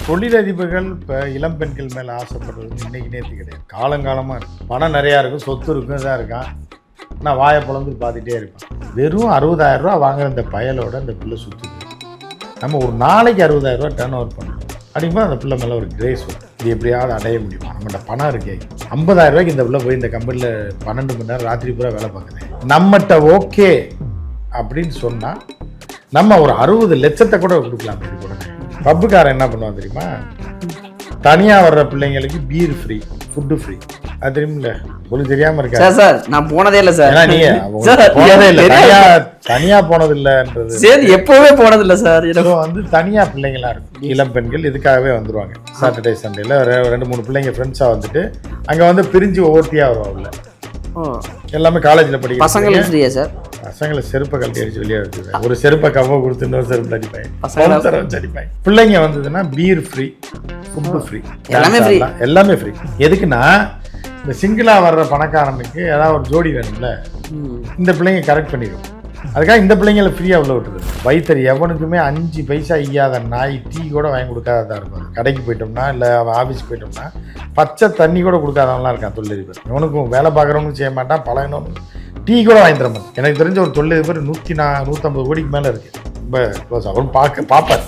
தொழிலதிபர்கள் இப்போ இளம் பெண்கள் மேலே ஆசைப்படுறது இன்னைக்கு நேற்று கிடையாது, காலங்காலமாக இருக்கும். பணம் நிறையா இருக்கும், சொத்து இருக்கும், இதாக இருக்கான். நான் வாயை பிளந்து பார்த்துட்டே இருப்பேன். வெறும் 60,000 ரூபா வாங்குற இந்த பயலோட இந்த பிள்ளை சுற்றுது. நம்ம ஒரு நாளைக்கு 60,000 ரூபா டர்ன் ஓவர் பண்ணணும் அப்படிங்கும்போது அந்த பிள்ளை மேலே ஒரு கிரேஸ் வரும். இது எப்படியாவது அடைய முடியுமா, நம்மகிட்ட பணம் இருக்கே. 50,000 ரூபாய்க்கு இந்த பிள்ளை போய் இந்த கம்பெனியில் 12 மணி நேரம் ராத்திரி பூரா வேலை பார்க்குது. நம்மகிட்ட ஓகே அப்படின்னு சொன்னால் நம்ம ஒரு 60 லட்சத்தை கூட கொடுக்கலாம். இது கூட பப்புக்காரன் என்ன பண்ணுவான் தெரியுமா, தனியாக வர்ற பிள்ளைங்களுக்கு பீர் ஃப்ரீ, ஃபுட்டு ஃப்ரீ. அது தெரியுமில்ல, உங்களுக்கு தெரியாமல் இருக்கா சார்? நான் போனதே இல்லை சார். நீங்க போனதே இல்லை, தனியாக போனது இல்லைன்றது. சரி, எப்பவுமே போனது இல்லை சார். வந்து தனியாக பிள்ளைங்களா இருக்கும், இளம் பெண்கள் இதுக்காகவே வந்துருவாங்க. சாட்டர்டே சண்டேல 2-3 பிள்ளைங்க ஃப்ரெண்ட்ஸாக வந்துட்டு அங்கே வந்து பிரிஞ்சு ஒவ்வொருத்தியாக வருவாங்கல்ல. எல்லாமே காலேஜில் படிக்க பசங்களும் ஃப்ரீயா சார்? பசங்களை செருப்பை கழட்டி அடிச்சு வெளியே எடுத்துது. ஒரு செருப்பை கவ கொடுத்து இன்னொரு செருப்பு அடிப்பாங்க. பிள்ளைங்க வந்ததுன்னா பீர் ஃப்ரீ, ஃபுட்டு ஃப்ரீ, எல்லாமே ஃப்ரீ. எல்லாமே ஃப்ரீ. எதுக்குன்னா இந்த சிங்கிளா வர்ற பணக்காரனுக்கு ஏதாவது ஒரு ஜோடி வேணும்ல, இந்த பிள்ளைங்க கரெக்ட் பண்ணிடும். அதுக்காக இந்த பிள்ளைங்களை ஃப்ரீயாக உள்ள விட்டுருது. வயிற்று எவனுக்குமே 5 பைசா ஈயாத நாய் டீ கூட வாங்கி கொடுக்காததான் இருக்கும். கடைக்கு போயிட்டோம்னா இல்லை ஆஃபீஸ் போயிட்டோம்னா பச்சை தண்ணி கூட கொடுக்காதவங்களாம் இருக்கான் தொழிலதிபர். இவனுக்கும் வேலை பார்க்குறவனும் செய்ய மாட்டான், பழகினவனும் டீ கூட வாங்கி தர மாட்டான். எனக்கு தெரிஞ்ச ஒரு தொழிலதிபர் 150 கோடிக்கு மேலே இருக்குது. ரொம்ப க்ளோஸ். அவரும் பார்ப்பார்.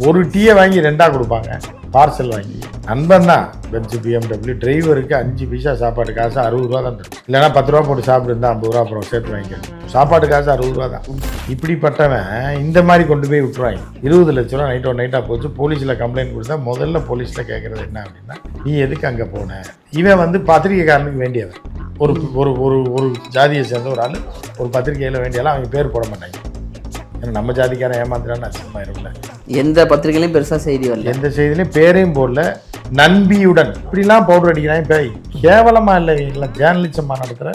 ஒரு டீயை வாங்கி 2ஆக கொடுப்பாங்க, பார்சல் வாங்கி. நண்பன் தான். பென்ஸ், BMW டிரைவருக்கு 5 பைசா சாப்பாட்டு காசு 60 ரூபா தான் தரும். இல்லைன்னா 10 ரூபா போட்டு சாப்பிட்டு 50 ரூபா அப்புறம் சேர்த்து வாங்கிக்கணும். சாப்பாட்டு காசு 60 ரூபா தான். இப்படிப்பட்டவன் இந்த மாதிரி கொண்டு போய் விட்டுருவாங்க. 20 லட்ச ரூபா நைட்டாக போச்சு. போலீஸில் கம்ப்ளைண்ட் கொடுத்தா முதல்ல போலீஸில் கேட்குறது என்ன அப்படின்னா, நீ எதுக்கு அங்கே போன? இவன் வந்து பத்திரிகைக்காரனுக்கு வேண்டியவன். ஒரு ஒரு ஒரு ஒரு ஜாதியை சேர்ந்த ஒரு ஆள் ஒரு பத்திரிகையில் வேண்டியாலும் அவங்க பேர் போட மாட்டாங்க. ஏன்னா நம்ம ஜாதிக்காரன் ஏமாத்துறான்னு அசிங்கமாயிரும்ல. எந்த பத்திரிகையிலையும் பெருசாக செய்தி வரல, எந்த செய்திலையும் பேரையும் போடல. நண்பியுடன் இப்படிலாம் பவுடர் அடிக்கிறாங்க. இப்போ கேவலமாக இல்லை, இல்லை ஜேர்னலிசமாக நடத்துகிற,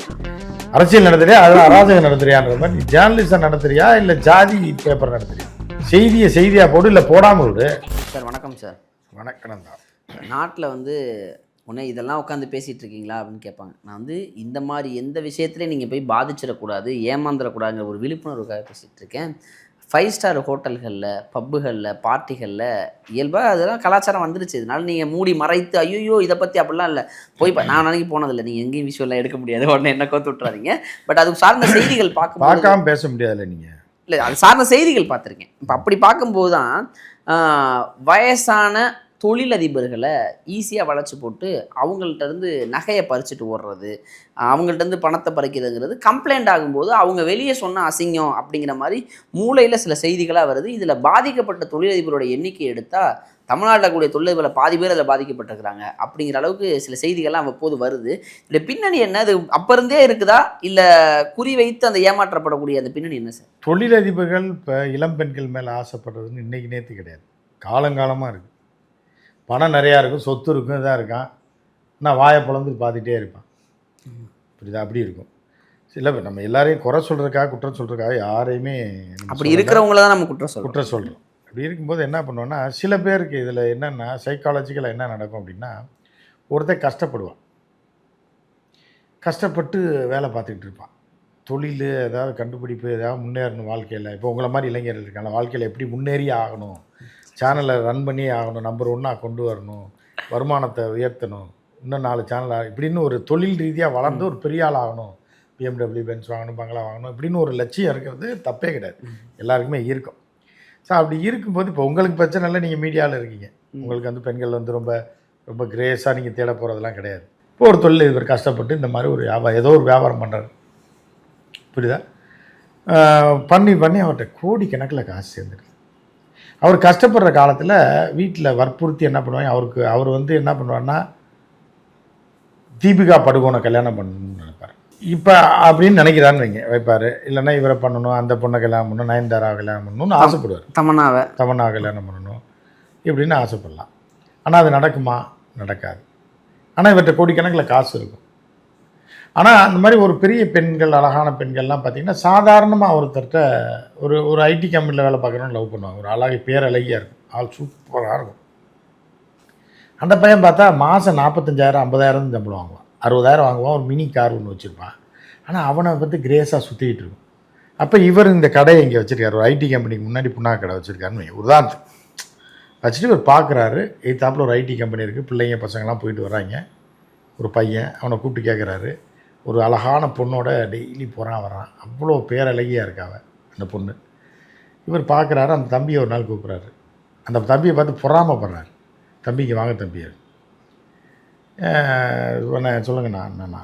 அரசியல் நடத்துறியா, அதெல்லாம் அராஜகம் நடத்துறியான்ற மாதிரி. நீ ஜேர்னலிசம் நடத்துறியா இல்லை ஜாதி பேப்பர் நடத்துறியா? செய்தியாக போடு, இல்லை போடாமல் விடு. சார் வணக்கம் சார். வணக்கம் தான். நாட்டில் வந்து உடனே இதெல்லாம் உட்காந்து பேசிகிட்டு இருக்கீங்களா அப்படின்னு கேட்பாங்க. நான் வந்து இந்த மாதிரி எந்த விஷயத்துலையும் நீங்கள் போய் பாதிச்சிடக்கூடாது, ஏமாந்துடக்கூடாதுங்கிற ஒரு விழிப்புணர்வுக்காக பேசிகிட்டு இருக்கேன். 5 ஸ்டார் ஹோட்டல்களில், பப்புகளில், பார்ட்டிகளில் இயல்பாக அதெல்லாம் கலாச்சாரம் வந்துருச்சு. இதனால நீங்கள் மூடி மறைத்து ஐயோ இதை பற்றி அப்படிலாம் இல்லை. போய் நான் நினைக்கி போனதில்லை. நீங்கள் எங்கேயும் விஷயம்லாம் எடுக்க முடியாது, உடனே என்ன கோத்து விட்டுறாதீங்க. பட் அது சார்ந்த செய்திகள் பார்க்காம பேச முடியாதுல்ல நீங்கள். இல்லை, அது சார்ந்த செய்திகள் பார்த்துருக்கேன். இப்போ அப்படி பார்க்கும்போது தான் வயசான தொழிலதிபர்களை ஈஸியாக வளைச்சி போட்டு அவங்கள்ட்ட நகையை பறிச்சுட்டு ஓடுறது, அவங்கள்ட்ட பணத்தை பறிக்கிறதுங்கிறது கம்ப்ளைண்ட் ஆகும்போது அவங்க வெளியே சொன்ன அசிங்கம் அப்படிங்கிற மாதிரி மூளையில் சில செய்திகளாக வருது. இதில் பாதிக்கப்பட்ட தொழிலதிபரோட எண்ணிக்கை எடுத்தால் தமிழ்நாட்டில் கூடிய தொழிலதிபர்களை பாதி பேர் அதில் பாதிக்கப்பட்டிருக்கிறாங்க அப்படிங்கிற அளவுக்கு சில செய்திகள்லாம் அவ்வப்போது வருது. இதில் பின்னணி என்ன? அது அப்போ இருந்தே இருக்குதா, இல்லை குறி வைத்து அந்த ஏமாற்றப்படக்கூடிய அந்த பின்னணி என்ன சார்? தொழிலதிபர்கள் இப்போ இளம் பெண்கள் மேலே ஆசைப்படுறதுன்னு இன்றைக்கி நேற்று கிடையாது, காலங்காலமாக இருக்குது. பணம் நிறையா இருக்கும், சொத்து இருக்கும், இதாக இருக்கான். நான் வாயை பிளந்து பார்த்துட்டே இருப்பேன். புரியுதா? அப்படி இருக்கும். இல்லை, நம்ம எல்லாரையும் குறை சொல்கிறதுக்காக, குற்றம் சொல்கிறதுக்காக யாரையுமே அப்படி இருக்கிறவங்கள தான் நம்ம குற்றம் சொல்கிறோம். அப்படி இருக்கும்போது என்ன பண்ணுவோன்னா, சில பேருக்கு இதில் என்னென்னா சைக்காலஜிக்கலாக என்ன நடக்கும் அப்படின்னா, ஒருத்தர் கஷ்டப்படுவான், கஷ்டப்பட்டு வேலை பார்த்துக்கிட்டு இருப்பான். தொழில் ஏதாவது கண்டுபிடிப்பு, ஏதாவது முன்னேறணும் வாழ்க்கையில். இப்போ உங்களை மாதிரி இளைஞர்கள் இருக்காங்க, வாழ்க்கையில் எப்படி முன்னேறி ஆகணும், சேனலை ரன் பண்ணி ஆகணும், நம்பர் 1 கொண்டு வரணும், வருமானத்தை உயர்த்தணும், இன்னும் 4 சேனல் இப்படின்னு ஒரு தொழில் ரீதியாக வளர்ந்து ஒரு பெரிய ஆள் ஆகணும், BMW பென்ஸ் வாங்கணும், பங்களா வாங்கணும் இப்படின்னு ஒரு லட்சியம் இருக்கிறது தப்பே கிடையாது, எல்லாருக்குமே இருக்கும். ஸோ அப்படி இருக்கும்போது இப்போ உங்களுக்கு பிரச்சனை இல்லை, நீங்கள் மீடியாவில் இருக்கீங்க, உங்களுக்கு வந்து பெண்கள் வந்து ரொம்ப ரொம்ப கிரேஸாக நீங்கள் தேட போகிறதெல்லாம் கிடையாது. இப்போ ஒரு தொழில் இவர் கஷ்டப்பட்டு இந்த மாதிரி ஒரு ஏதோ ஒரு வியாபாரம் பண்ணுறாரு, புரியுதா? பண்ணி அவர்கிட்ட கோடிக்கணக்கில் காசு சேர்ந்துருக்கு. அவர் கஷ்டப்படுற காலத்தில் வீட்டில் வற்புறுத்தி என்ன பண்ணுவாங்க, அவர் வந்து என்ன பண்ணுவார்னா தீபிகா படுகோனை கல்யாணம் பண்ணணும்னு நினைப்பார். இப்போ அப்படின்னு நினைக்கிறான்னு வைப்பார். இல்லைன்னா இவரை பண்ணணும், அந்த பொண்ணை கல்யாணம் பண்ணணும், நயன்தாரா கல்யாணம் பண்ணணும்னு ஆசைப்படுவார். தமன்னா கல்யாணம் பண்ணணும் இப்படின்னு ஆசைப்படலாம். ஆனால் அது நடக்குமா? நடக்காது. ஆனால் இவர்கிட்ட கோடிக்கணக்கில் காசு இருக்கும். ஆனால் அந்த மாதிரி ஒரு பெரிய பெண்கள், அழகான பெண்கள்லாம் பார்த்திங்கன்னா சாதாரணமாக ஒருத்தர்கிட்ட ஒரு ஐடி கம்பெனியில் வேலை பார்க்குறோன்னு லவ் பண்ணுவாங்க. ஒரு அழகு பேரழகியாக இருக்கும், ஆள் சூப்பராக இருக்கும். அந்த பையன் பார்த்தா மாதம் 45,000 50,000 சம்பளம் வாங்குவான், 60,000 வாங்குவான், ஒரு மினி கார் ஒன்று வச்சுருப்பான். ஆனால் அவனை வந்து கிரேஸாக சுற்றிக்கிட்டு இருக்கும். அப்போ இவர் இந்த கடையை இங்கே வச்சுருக்காரு, ஒரு ஐடி கம்பெனிக்கு முன்னாடி புண்ணா கடை வச்சுருக்காருன்னு உதாரணத்துக்கு. வச்சுட்டு இவர் பார்க்குறாரு. எய்த்தாப்புல ஒரு ஐடி கம்பெனி இருக்குது, பிள்ளைங்க பசங்கள்லாம் போயிட்டு வராங்க. ஒரு பையன் அவனை கூப்பிட்டு கேட்குறாரு. ஒரு அழகான பொண்ணோட டெய்லி போகிறான் வரான், அவ்வளோ பேரழகியாக இருக்கா அவ அந்த பொண்ணு. இவர் பார்க்குறாரு, அந்த தம்பியை ஒரு நாள் கூப்பிட்றாரு. அந்த தம்பியை பார்த்து பொறாமப்படுறாரு. தம்பிக்கு வாங்க தம்பி சொல்லுங்கண்ணா அண்ணா.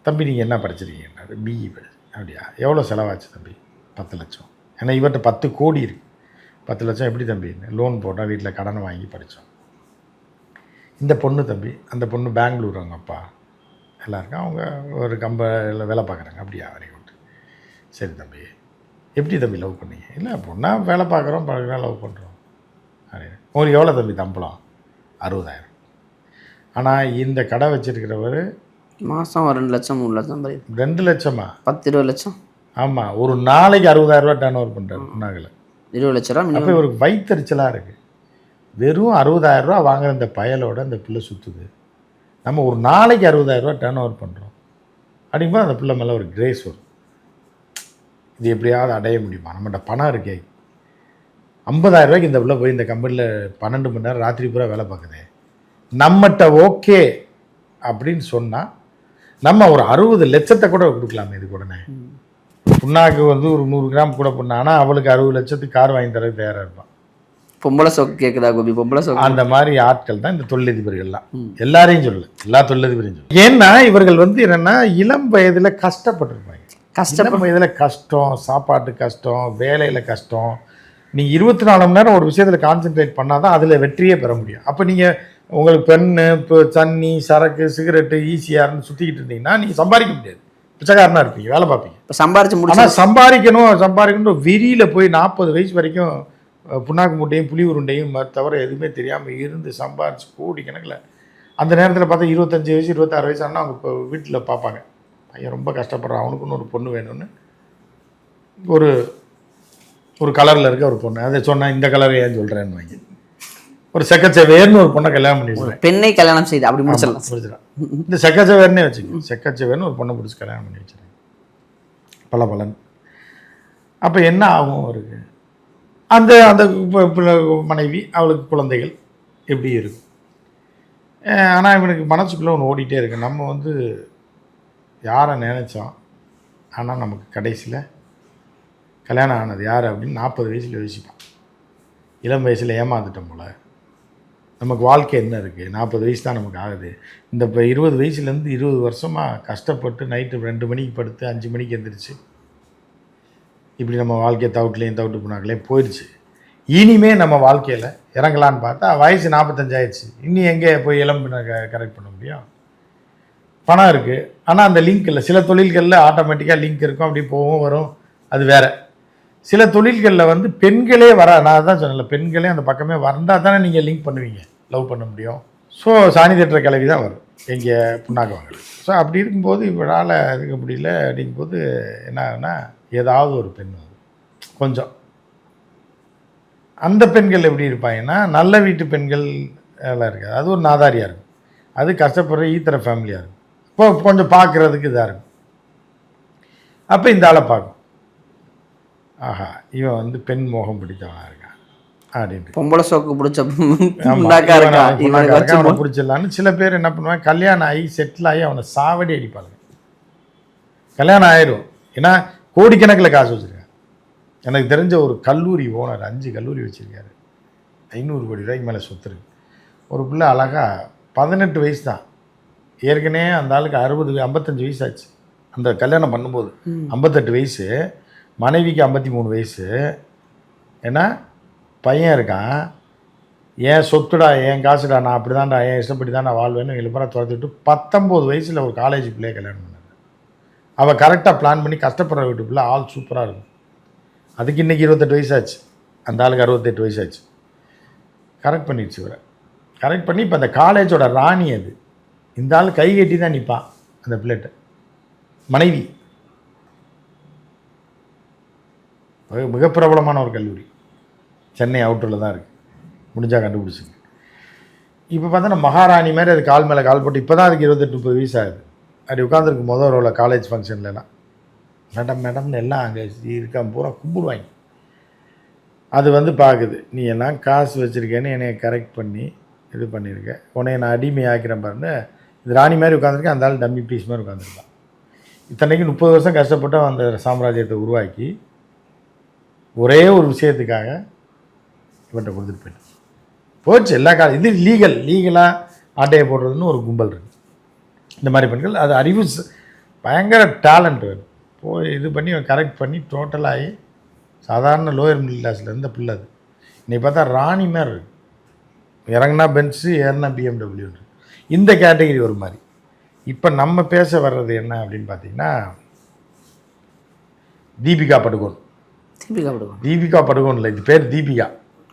தம்பி நீங்கள் என்ன படிச்சிருக்கீங்கன்னாரு. பிஇ படி. அப்படியா, எவ்வளோ செலவாச்சு தம்பி? 10 லட்சம். ஏன்னா இவர்கிட்ட 10 கோடி இருக்குது. 10 லட்சம் எப்படி தம்பி? லோன் போட்டால் வீட்டில் கடனை வாங்கி படித்தோம். இந்த பொண்ணு தம்பி, அந்த பொண்ணு பெங்களூர், அவங்க அப்பா எல்லாம் இருக்கா, அவங்க ஒரு கம்பெனியில் வேலை பார்க்குறாங்க. அப்படியா, வெரி குட். சரி தம்பி, எப்படி தம்பி லவ் பண்ணீங்க? இல்லை பொண்ணா வேலை பார்க்குறோம், பழகிறோம், லவ் பண்ணுறோம் அப்படின்னு. உங்களுக்கு எவ்வளோ தம்பி சம்பளம்? 60,000. ஆனால் இந்த கடை வச்சுருக்கிறவர் மாதம் 2 லட்சம் 3 லட்சம் 2 லட்சமா? 10-20 லட்சம். ஆமாம், ஒரு நாளைக்கு 60,000 ரூபா டர்ன் ஓவர் பண்ணுறாரு புண்ணாக்கில். 20 லட்ச ரூபா. அப்போ இவருக்கு வயிற்றுச்சலாக இருக்குது. வெறும் 60,000 ரூபா வாங்குற இந்த பயலோட இந்த பிள்ளை சுற்றுது. நம்ம ஒரு நாளைக்கு 60,000 ரூபா டர்ன் ஓவர் பண்ணுறோம் அப்படிங்கும்போது அந்த பிள்ளை மேலே ஒரு கிரேஸ் வரும். இது எப்படியாவது அடைய முடியுமா? நம்மகிட்ட பணம் இருக்கே. 50,000 ரூபாய்க்கு இந்த பிள்ளை போய் இந்த கம்பெனியில் 12 மணி நேரம் ராத்திரி பூரா வேலை பார்க்குது. நம்மகிட்ட ஓகே அப்படின்னு சொன்னால் நம்ம ஒரு 60 லட்சத்தை கூட கொடுக்கலாமே இதுக்கு உடனே. புண்ணாக்கு வந்து ஒரு 100 கிராம் கூட பண்ணானா அவளுக்கு 60 லட்சத்துக்கு கார் வாங்கி தரது தயாராக இருப்பான். பொம்பளை சோக்கு கேட்குதா கோபி? பொம்பளை சோக்கு. அந்த மாதிரி ஆட்கள் தான் இந்த தொழிலதிபர்கள்லாம். எல்லாரையும் சொல்லல, எல்லா தொழிலதிபரையும் சொல்லல. ஏன்னா இவர்கள் வந்து என்னென்னா இளம் வயதில் கஷ்டப்பட்டுருப்பாங்க. இளம் வயதில் கஷ்டம், சாப்பாட்டு கஷ்டம், வேலையில் கஷ்டம். நீங்கள் 24 மணி நேரம் ஒரு விஷயத்தில் கான்சென்ட்ரேட் பண்ணால் தான் அதில் வெற்றியே பெற முடியும். அப்போ நீங்கள் உங்களுக்கு பெண்ணு, இப்போ தண்ணி, சரக்கு, சிகரெட்டு, ஈஸியார்னு சுற்றிக்கிட்டு இருந்தீங்கன்னா நீங்கள் சம்பாதிக்க முடியாது. பிச்சைக்காரனாக இருப்பீங்க, வேலை பார்ப்பீங்க. இப்போ சம்பாரிச்சு முடிச்சு ஆனால் சம்பாதிக்கணும் வெறியில் போய் 40 வயசு வரைக்கும் புண்ணாக்கு மூட்டையும் புளி உருண்டையும் தவிர எதுவுமே தெரியாமல் இருந்து சம்பாரிச்சு கோடி கணக்கில். அந்த நேரத்தில் பார்த்தா 25 வயசு 26 வயசு ஆனால் அவங்க இப்போ வீட்டில் பார்ப்பாங்க, பையன் ரொம்ப கஷ்டப்படுறான், அவனுக்குன்னு ஒரு பொண்ணு வேணும்னு. ஒரு கலரில் இருக்க ஒரு பொண்ணு, அதை சொன்னால் இந்த கலரை ஏன் சொல்கிறேன்னு வாங்கி ஒரு செக்கச்சவேர்னு ஒரு பொண்ணை கல்யாணம் பண்ணி வச்சுருவேன். பெண்ணை கல்யாணம் செய்து அப்படி முடிச்சிடலாம். இந்த செக்கச்சவேர்னே வச்சுக்கோங்க. செக்கச்சவேர்னு ஒரு பொண்ணை பிடிச்சி கல்யாணம் பண்ணி வச்சுருக்கேன். பலன். அப்போ என்ன ஆகும் அவருக்கு? அந்த மனைவி, அவளுக்கு குழந்தைகள் எப்படி இருக்கும்? ஆனால் இவனுக்கு மனசுக்குள்ளே ஒன்று ஓடிட்டே இருக்கு. நம்ம வந்து யாரை நினச்சோம், ஆனால் நமக்கு கடைசியில் கல்யாணம் ஆனது யார் அப்படின்னு 40 வயசில் யோசிப்பான். இளம் வயசில் ஏமாந்துட்டோம் போல். நமக்கு வாழ்க்கை என்ன இருக்குது? 40 வயசு தான் நமக்கு ஆகுது. இந்த இப்போ 20 வயசுலேருந்து 20 வருஷமாக கஷ்டப்பட்டு நைட்டு 2 மணிக்கு படுத்து 5 மணிக்கு எந்திரிச்சு இப்படி நம்ம வாழ்க்கையை தவிட்டு புண்ணாக்கலையும் போயிடுச்சு. இனிமே நம்ம வாழ்க்கையில் இறங்கலான்னு பார்த்தா வயசு 45 ஆயிடுச்சு. இன்னும் எங்கே போய் இளம்பின கரெக்ட் பண்ண முடியும்? பணம் இருக்குது, ஆனால் அந்த லிங்க் இல்லை. சில தொழில்களில் ஆட்டோமேட்டிக்காக லிங்க் இருக்கும், அப்படி போகும் வரும், அது வேறு. சில தொழில்களில் வந்து பெண்களே நான் தான் சொன்னல, பெண்களே அந்த பக்கமே வந்தால் தானே நீங்கள் லிங்க் பண்ணுவீங்க, லவ் பண்ண முடியும். ஸோ சாணி தட்டுற கிளவி தான் வரும் எங்கே புண்ணாக்கு வாங்கல. ஸோ அப்படி இருக்கும்போது இவரால் இருக்க முடியல. அப்படிங்கும்போது என்ன ஆகுனா, ஏதாவது ஒரு பெண் வரும் கொஞ்சம். அந்த பெண்கள் எப்படி இருப்பாங்கன்னா, நல்ல வீட்டு பெண்கள் எல்லாம் இருக்காது, அது ஒரு நாதாரியாக இருக்கும், அது கஷ்டப்படுற ஈத்தர ஃபேமிலியாக இருக்கும். இப்போ கொஞ்சம் பார்க்குறதுக்கு இதாக இருக்கும். அப்போ இந்த ஆளை பார்க்கும், ஆஹா இவன் வந்து பெண் மோகம் பிடித்தவனாக இருக்கான் அப்படின்ட்டு. பொம்பளை சோக்கு பிடிச்ச அவனை பிடிச்சிடலான்னு சில பேர் என்ன பண்ணுவாங்க, கல்யாணம் ஆகி செட்டில் ஆகி அவனை சாவடி அடிப்பாங்க. கல்யாணம் ஆயிரும், ஏன்னா கோடிக்கணக்கில் காசு வச்சுருக்காங்க. எனக்கு தெரிஞ்ச ஒரு கல்லூரி ஓனர் 5 கல்லூரி வச்சுருக்காரு, 500 கோடி ரூபாய்க்கு மேலே சொத்து இருக்கு. ஒரு பிள்ளை அழகாக 18 வயசு தான், ஏற்கனவே அந்த ஆளுக்கு 55 வயசு ஆச்சு. அந்த கல்யாணம் பண்ணும்போது 58 வயசு, மனைவிக்கு 53 வயசு. ஏன்னா பையன் இருக்கான், ஏன் சொத்துடா, ஏன் காசுடா, நான் அப்படி தான்டா, ஏன் இஷ்டப்படி தான் நான் வாழ்வேன்னு எழுப்பறா துரத்துட்டு 19 வயசில் ஒரு காலேஜ் பிள்ளையை கல்யாணம் பண்ணார். அவள் கரெக்டாக பிளான் பண்ணி கஷ்டப்படுற வீட்டு பிள்ளை, ஆள் சூப்பராக இருக்கும். அதுக்கு இன்றைக்கி 28 வயசாச்சு, அந்த ஆளுக்கு 68 வயசாச்சு. கரெக்ட் பண்ணிடுச்சு இவரை. கரெக்ட் பண்ணி இப்போ அந்த காலேஜோட ராணி அது. இந்த ஆள் கை கட்டி தான் நிற்பான் அந்த பிள்ளைகிட்ட. மனைவி மிக பிரபலமான ஒரு கல்லூரி, சென்னை அவுட்டரில் தான் இருக்குது, முடிஞ்சால் கண்டுபிடிச்சிங்க. இப்போ பார்த்தோன்னா மகாராணி மாதிரி அது கால் மேலே கால் போட்டு இப்போ தான் அதுக்கு 28-30 வயசு ஆகுது. அப்படி உட்காந்துருக்கு முதல் ரோவில் காலேஜ் ஃபங்க்ஷன்லலாம் மேடம்னு எல்லாம் அங்கே இருக்க பூரா கும்பிடுவாங்க. அது வந்து பார்க்குது, நீ எல்லாம் காசு வச்சுருக்கேன்னு என்னைய கரெக்ட் பண்ணி இது பண்ணியிருக்க, உன்னைய நான் அடிமை ஆக்கிறேன் பாருங்க. இது ராணி மாதிரி உட்காந்துருக்கேன், அந்த ஆள் டம்மி பீஸ் மாதிரி உட்காந்துருக்கான். இத்தனைக்கு 30 வருஷம் கஷ்டப்பட்டு அந்த சாம்ராஜ்யத்தை உருவாக்கி ஒரே ஒரு விஷயத்துக்காக இவன்கிட்ட கொடுத்துட்டு போயிட்டு போச்சு எல்லா காலம். இது லீகலாக ஆட்டையை போடுறதுன்னு ஒரு கும்பல் இருக்குது. இந்த மாதிரி பெண்கள் அது அறிவு பயங்கர டேலண்ட் வேணும். போய் இது பண்ணி கரெக்ட் பண்ணி டோட்டலாகி சாதாரண லோயர் மிடில் கிளாஸில் இருந்த பிள்ளை அது. இன்னைக்கு பார்த்தா ராணி மாதிரி இருக்கு. இறங்குனா பென்ஸு, ஏறினா BMW இருக்கு. இந்த கேட்டகரி ஒரு மாதிரி. இப்போ நம்ம பேச வர்றது என்ன அப்படின்னு பார்த்தீங்கன்னா, தீபிகா படுகோன். தீபிகா படுகோன் இல்லை, இது பேர் தீபிகா.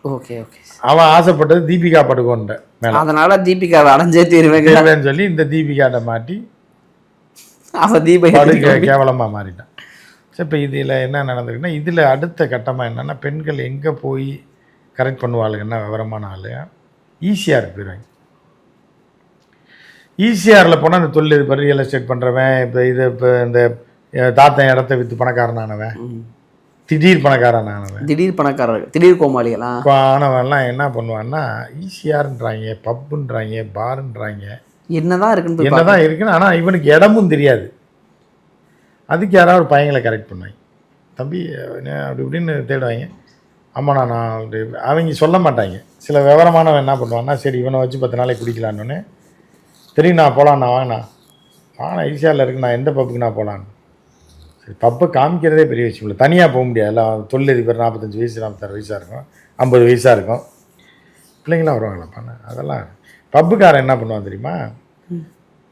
Okay okay. அவன் ஆசைப்பட்டது தீபிகா படுகோன்ட மேலே, அதனால தீபிகாவை அடைஞ்சே தீர்வேன்னு சொல்லி இந்த தீபிகாட்ட மாட்டி அவன் தீபிகா கேவலமாக மாறிட்டான். சரி, இப்போ இதில் என்ன நடந்திருக்குன்னா, இதில் அடுத்த கட்டமாக என்னென்னா, பெண்கள் எங்கே போய் கரெக்ட் பண்ணுவாளுங்கன்னா விவரமான ஆள் ஈசிஆருக்கு போயிடுவாங்க. ஈசிஆரில் போனால் அந்த தொழில் ரியல் எஸ்டேட் பண்ணுறவன், இப்போ இந்த தாத்தன் இடத்த விற்று பணக்காரனானவன், திடீர் பணக்காரனானவன், திடீர் கோமாளிகளாம் ஆனவன்லாம் என்ன பண்ணுவான்னா, ஈசிஆர்ன்றாங்க, பப்புன்றாங்க, பார்ன்றாங்க, என்னதான் இருக்குன்னு. ஆனால் இவனுக்கு இடமும் தெரியாது. அதுக்கு யாராவது ஒரு பையங்களை கரெக்ட் பண்ணுவாங்க, தம்பி அப்படி இப்படின்னு தேடுவாங்க. ஆமாண்ணா நான் அவங்க சொல்ல மாட்டாங்க. சில விவரமானவன் என்ன பண்ணுவான்னா, சரி இவனை வச்சு 10 நாளைக்கு குடிக்கலான்னு, தெரியும் நான் போகலாண்ணா, வாங்கண்ணா ஈஸியாக இருக்கு, நான் எந்த பப்புக்கு நான் போகலான்னு. சரி, பப்பை காமிக்கிறதே பெரிய விஷயம் இல்லை. தனியாக போக முடியாது. எல்லாம் தொழிலதிபர் 45 வயசு 46 வயசாக இருக்கும், 50 வயசாக இருக்கும், பிள்ளைங்களாம் வருவாங்களாப்பாண்ணா. அதெல்லாம் பப்புக்காரன் என்ன பண்ணுவான் தெரியுமா,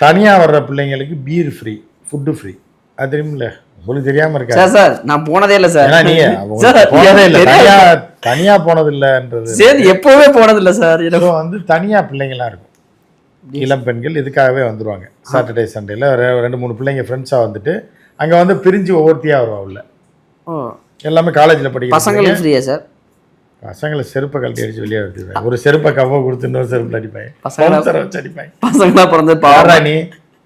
தனியாக வர்ற பிள்ளைங்களுக்கு பீர் ஃப்ரீ, ஃபுட்டு ஃப்ரீ. அது தெரியுமில்ல, உங்களுக்கு தெரியாமல் இருக்கா சார்? நான் போனதே இல்லை சார். ஏன்னா நீங்கள் போனதே இல்லை, தனியாக போனது இல்லைன்றது. சரி, எப்போவே போனதில்லை சார். இப்போ வந்து தனியாக பிள்ளைங்களாம் இருக்கும், இளம் பெண்கள் இதுக்காகவே வந்துடுவாங்க. சாட்டர்டே சண்டேல 2-3 பிள்ளைங்க ஃப்ரெண்ட்ஸாக வந்துட்டு அங்கே வந்து பிரிஞ்சு ஒவ்வொருத்தியாக வருவா உள்ள. எல்லாமே காலேஜில் படிக்கிற பசங்களுக்கு ஃப்ரீயா சார்? பசங்களை செருப்பை கழட்டி அடிச்சு வெளியே எடுத்துருவாங்க. ஒரு செருப்பை கவ்வ கொடுத்து இன்னொரு செருப்பில் அடிப்பாங்க, வச்சு அடிப்பாங்க. பசங்களா பிறந்து பாரா நீ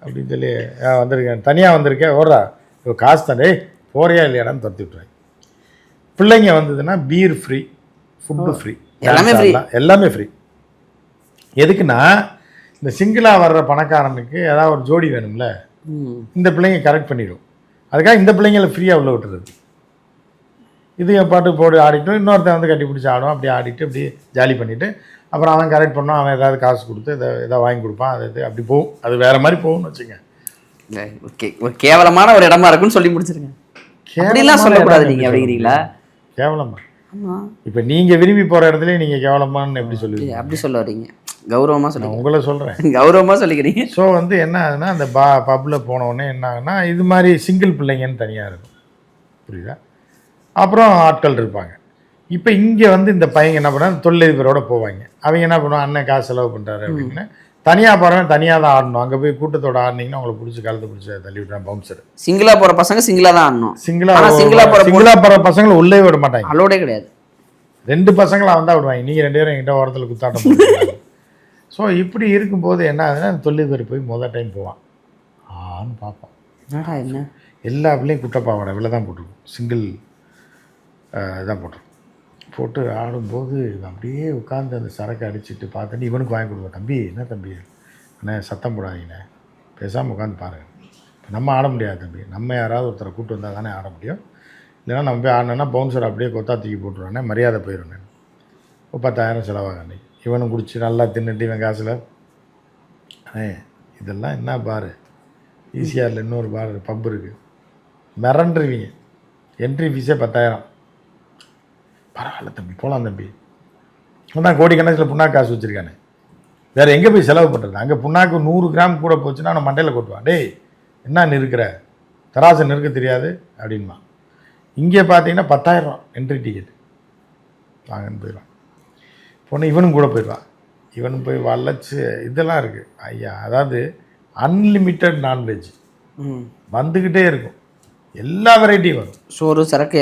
அப்படின்னு சொல்லி வந்திருக்கேன், தனியாக வந்திருக்கேன், ஓடுறா இப்போ காசு தானே போறியா இல்லையாடான்னு துரத்தி விட்டுருவாங்க. பிள்ளைங்க வந்ததுன்னா பீர் ஃப்ரீ, ஃபுட்டு ஃப்ரீ, எல்லாமே ஃப்ரீ. எதுக்குன்னா, இந்த சிங்கிளாக வர்ற பணக்காரனுக்கு ஏதாவது ஒரு ஜோடி வேணும்ல, இந்த பிள்ளைங்க கரெக்ட் பண்ணிடும். அதுக்காக இந்த பிள்ளைங்களை ஃப்ரீயாக உள்ள விட்டுறது. இது என் பாட்டு போட்டு ஆடிட்டு இன்னொருத்தன் வந்து கட்டி பிடிச்சி ஆடும், அப்படி ஆடிட்டு அப்படி ஜாலி பண்ணிவிட்டு அப்புறம் அவன் கரெக்ட் பண்ணான், அவன் ஏதாவது காசு கொடுத்து எதாவது வாங்கி கொடுப்பான், அது அப்படி போகும். அது வேறு மாதிரி போகும்னு வச்சுங்க. ஓகே, கேவலமான ஒரு இடமா இருக்குன்னு சொல்லி முடிச்சிருங்க. அப்படிலாம் சொல்லக்கூடாது நீங்கள் அப்படிங்கிறீங்களா? கேவலமா? இப்போ நீங்கள் விரும்பி போகிற இடத்துல நீங்கள் கேவலமான்னு எப்படி சொல்லுவீங்க? அப்படி சொல்ல வரீங்க, கௌரவமாக சொல்லி உங்களை சொல்கிறேன், கௌரவமாக சொல்லிக்கிறீங்க. ஸோ வந்து என்ன ஆகுதுன்னா, அந்த பப்பில் போனவுடனே என்ன ஆகுதுன்னா, இது மாதிரி சிங்கிள் பிள்ளைங்கன்னு தனியாக இருக்கும், புரியுதா? அப்புறம் ஆட்கள் இருப்பாங்க. இப்போ இங்கே வந்து இந்த பையங்க என்ன பண்ணுறாங்க, தொழிலதிபரோட போவாங்க. அவங்க என்ன பண்ணுவாங்க, அண்ணன் காசு செலவு பண்ணுறாரு அப்படின்னு தனியாக போகிறவன் தனியாக தான் ஆடணும். அங்கே போய் கூட்டத்தோட ஆடினீங்கன்னா அவங்களை பிடிச்சி கலந்து பிடிச்சி தள்ளி விட்டுறான் பவுன்சர். சிங்கிளாக போகிற பசங்க சிங்கிளாக தான் ஆடணும். சிங்கிளாக போகிற பசங்களை உள்ளே விட மாட்டாங்க, அலோடே கிடையாது. 2 பசங்களாக வந்தால் விடுவாங்க, நீங்கள் 2 பேரும் என்கிட்ட ஓரத்தில் குத்தாட்டம் போடுவாங்க. ஸோ இப்படி இருக்கும்போது என்ன ஆகுதுன்னா, அந்த தொழிலதிபர் போய் முதல் டைம் போவான், ஆன்னு பார்ப்பான், என்ன எல்லா பிள்ளையும் குட்டப்பாவோட விலை தான் போட்டிருக்கும், சிங்கிள் இதான் போட்டிருக்கும். போட்டு ஆடும்போது அப்படியே உட்காந்து அந்த சரக்கு அடிச்சுட்டு பார்த்துட்டு இவனுக்கு வாங்கி கொடுப்பேன். தம்பி என்ன தம்பி, அண்ணே சத்தம் போடாதீங்கண்ணே, பேசாமல் உட்காந்து பாருங்கள். இப்போ நம்ம ஆட முடியாது தம்பி, நம்ம யாராவது ஒருத்தரை கூப்பிட்டு வந்தால் தானே ஆட முடியும். இல்லைன்னா நம்ம போய் ஆடினோன்னா பவுன்சர் அப்படியே கொத்தா தூக்கி போட்டுருவானே, மரியாதை போயிடுவேன். இப்போ 10,000 செலவாக அன்னைக்கு. இவனும் குடிச்சு நல்லா தின்னுட்டு இவன் காசில் இதெல்லாம் என்ன பாரு, ஈஸியாக இன்னொரு பார் பப் இருக்குது, மிரண்டுருவீங்க. என்ட்ரி ஃபீஸே 10,000. பரவாயில்ல தம்பி, போகலாம் தம்பி. அதான் கோடிக்கணக்கில் புண்ணாக்கு காசு வச்சுருக்கானே, வேறு எங்கே போய் செலவு பண்ணுறது? அங்கே புண்ணாக்கு 100 கிராம் கூட போச்சுன்னா அவனை மண்டையில் கொட்டுவான், டேய் என்ன நிற்கிற, தராசை நிற்க தெரியாது அப்படின்மா. இங்கே பார்த்தீங்கன்னா 10,000 என்ட்ரி டிக்கெட் வாங்கன்னு போயிடுவான். பொண்ணு இவனும் கூட போயிடுவான், இவனும் போய் வளைச்சி இதெல்லாம் இருக்குது ஐயா. அதாவது அன்லிமிட்டட் நான்வெஜ் வந்துக்கிட்டே இருக்கும், எல்லா வெரைட்டியும் வரும், சோறு சரக்கு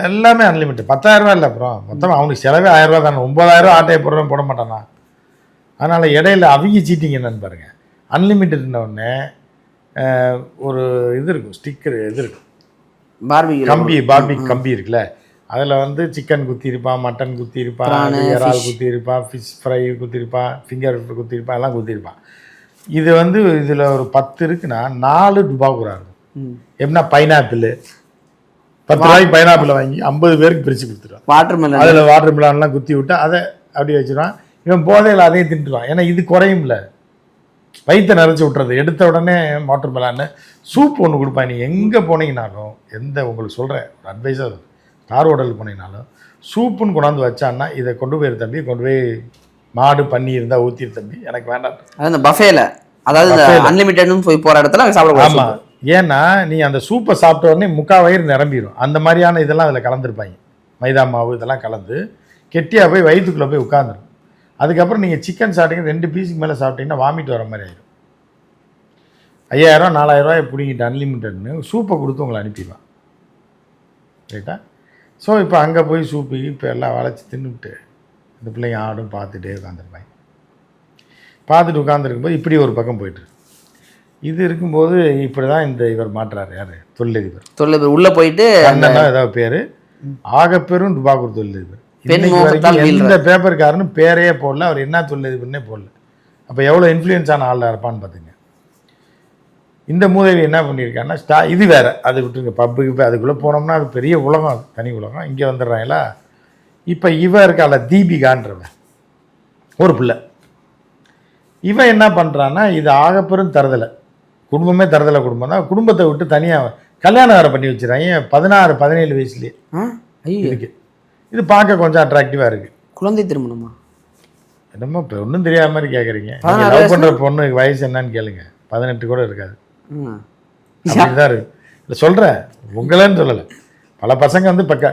எல்லாமே அன்லிமிட்டட். 10,000 ரூபா இல்லை, அப்புறம் மொத்தம் அவனுக்கு செலவே 1000 ரூபா தானே. 9,000 ரூபா ஆட்டையை போடுறவன் போட மாட்டானா? அதனால் இடையில அவங்க சீட்டிங் என்னன்னு பாருங்கள். அன்லிமிட்டட்னோடனே ஒரு இது இருக்கும், ஸ்டிக்கர் இது இருக்கும், பார்பி கம்பி இருக்குல்ல, அதில் வந்து சிக்கன் குத்திருப்பான், மட்டன் குத்திருப்பான், Prawn, இறால் fish. குத்திருப்பான், ஃபிஷ் ஃப்ரை குத்திருப்பான், ஃபிங்கர் குத்திருப்பான், எல்லாம் குத்திருப்பான். இது வந்து இதில் ஒரு 10 இருக்குன்னா 4 டுபாக்கூரா இருக்கும். எப்படின்னா பைனாப்பிள் 10 ரூபாய்க்கு பைனாப்பிள் வாங்கி 50 பேருக்கு பிரித்து கொடுத்துருவான். வாட்டர்மெலன். அதில் வாட்டர் மிலான்லாம் குத்தி விட்டு அதை அப்படியே வச்சுருவான். இவன் போதையில் அதையும் தின்ட்டுருவான். ஏன்னா இது குறையும்ல, வயிற்றை நிறச்சி விட்டுறது. எடுத்த உடனே வாட்டர் மிலான்னு சூப் ஒன்று கொடுப்பான். நீ எங்கே போனீங்கனாலும், எந்த உங்களுக்கு சொல்கிறேன் ஒரு அட்வைஸாக, ஸ்டார் ஹோட்டலுக்கு போனீங்கனாலும் சூப்புன்னு கொண்டாந்து வச்சான்னா இதை கொண்டு போயிரு தம்பி, கொண்டு போய் மாடு பண்ணி இருந்தால் ஊற்றிரு தம்பி, எனக்கு வேண்டாம். அது அந்த பஃபேல, அதாவது அன்லிமிட்டட்னு போய் போகிற இடத்துல அங்கே சாப்பிட. ஆமாம், ஏன்னா நீ அந்த சூப்பை சாப்பிட்ட உடனே முக்கால் வயிறு நிரம்பிடும். அந்த மாதிரியான இதெல்லாம் அதில் கலந்துருப்பாங்க. மைதா மாவு இதெல்லாம் கலந்து கெட்டியாக போய் வயிற்றுக்குள்ளே போய் உட்காந்துரும். அதுக்கப்புறம் நீங்கள் சிக்கன் சாப்பிட்டீங்க 2 பீஸுக்கு மேலே சாப்பிட்டீங்கன்னா வாமிட் வர மாதிரி ஆகிடும். 5000 4000 பிடிங்கிட்டு அன்லிமிட்டட்னு சூப்பை கொடுத்து உங்களை அனுப்பிடுவான். ரைட்டா? ஸோ இப்போ அங்கே போய் சூப்பு இப்போ எல்லாம் வளைச்சி தின்னுவிட்டு இந்த பிள்ளைங்க ஆடும் பார்த்துட்டே உட்காந்துருப்பாங்க. பார்த்துட்டு உட்காந்துருக்கும்போது இப்படி ஒரு பக்கம் போயிட்டு இது இருக்கும்போது இப்படி தான் இந்த இவர் மாட்டுறாரு. யார்? தொழிலதிபர். உள்ளே போயிட்டு அண்ணன்னா ஏதாவது பேர், ஆகப்பெரும் டுபாக்கூர் தொழிலதிபர். இன்னைக்கு வரைக்கும் எந்த பேப்பர்காரன்னு பேரையே போடல, அவர் என்ன தொழிலதிபர்னே போடல. அப்போ எவ்வளோ இன்ஃப்ளூயன்ஸான ஆளாக இருப்பான்னு பார்த்துங்க. இந்த மூதேவி என்ன பண்ணியிருக்காங்கன்னா, இது வேறு, அதை விட்டுருங்க. பப்புக்கு போய் அதுக்குள்ளே போனோம்னா அது பெரிய உலகம், அது தனி உலகம். இங்கே வந்துடுறாங்களா. இப்போ இவன் இருக்கால தீபிகான்றவன் ஒரு பிள்ளை, இவன் என்ன பண்ணுறான்னா, இது ஆகப்பெரும் தருதலை, குடும்பமே தருதலை குடும்பம் தான். குடும்பத்தை விட்டு தனியாக கல்யாணம் வேறு பண்ணி வச்சுறாங்க 16-17 வயசுலேயே இருக்கு. இது பார்க்க கொஞ்சம் அட்ராக்டிவாக இருக்குது. குழந்தை திருமணமா? என்னமோ இப்போ ஒன்றும் தெரியாத மாதிரி கேட்குறீங்க. லவ் பண்ணுற பொண்ணு வயசு என்னன்னு கேளுங்க, 18 கூட இருக்காது. அப்படிதான் இருக்கு. இல்லை சொல்கிறேன், உங்களேன்னு சொல்லலை, பல பசங்க வந்து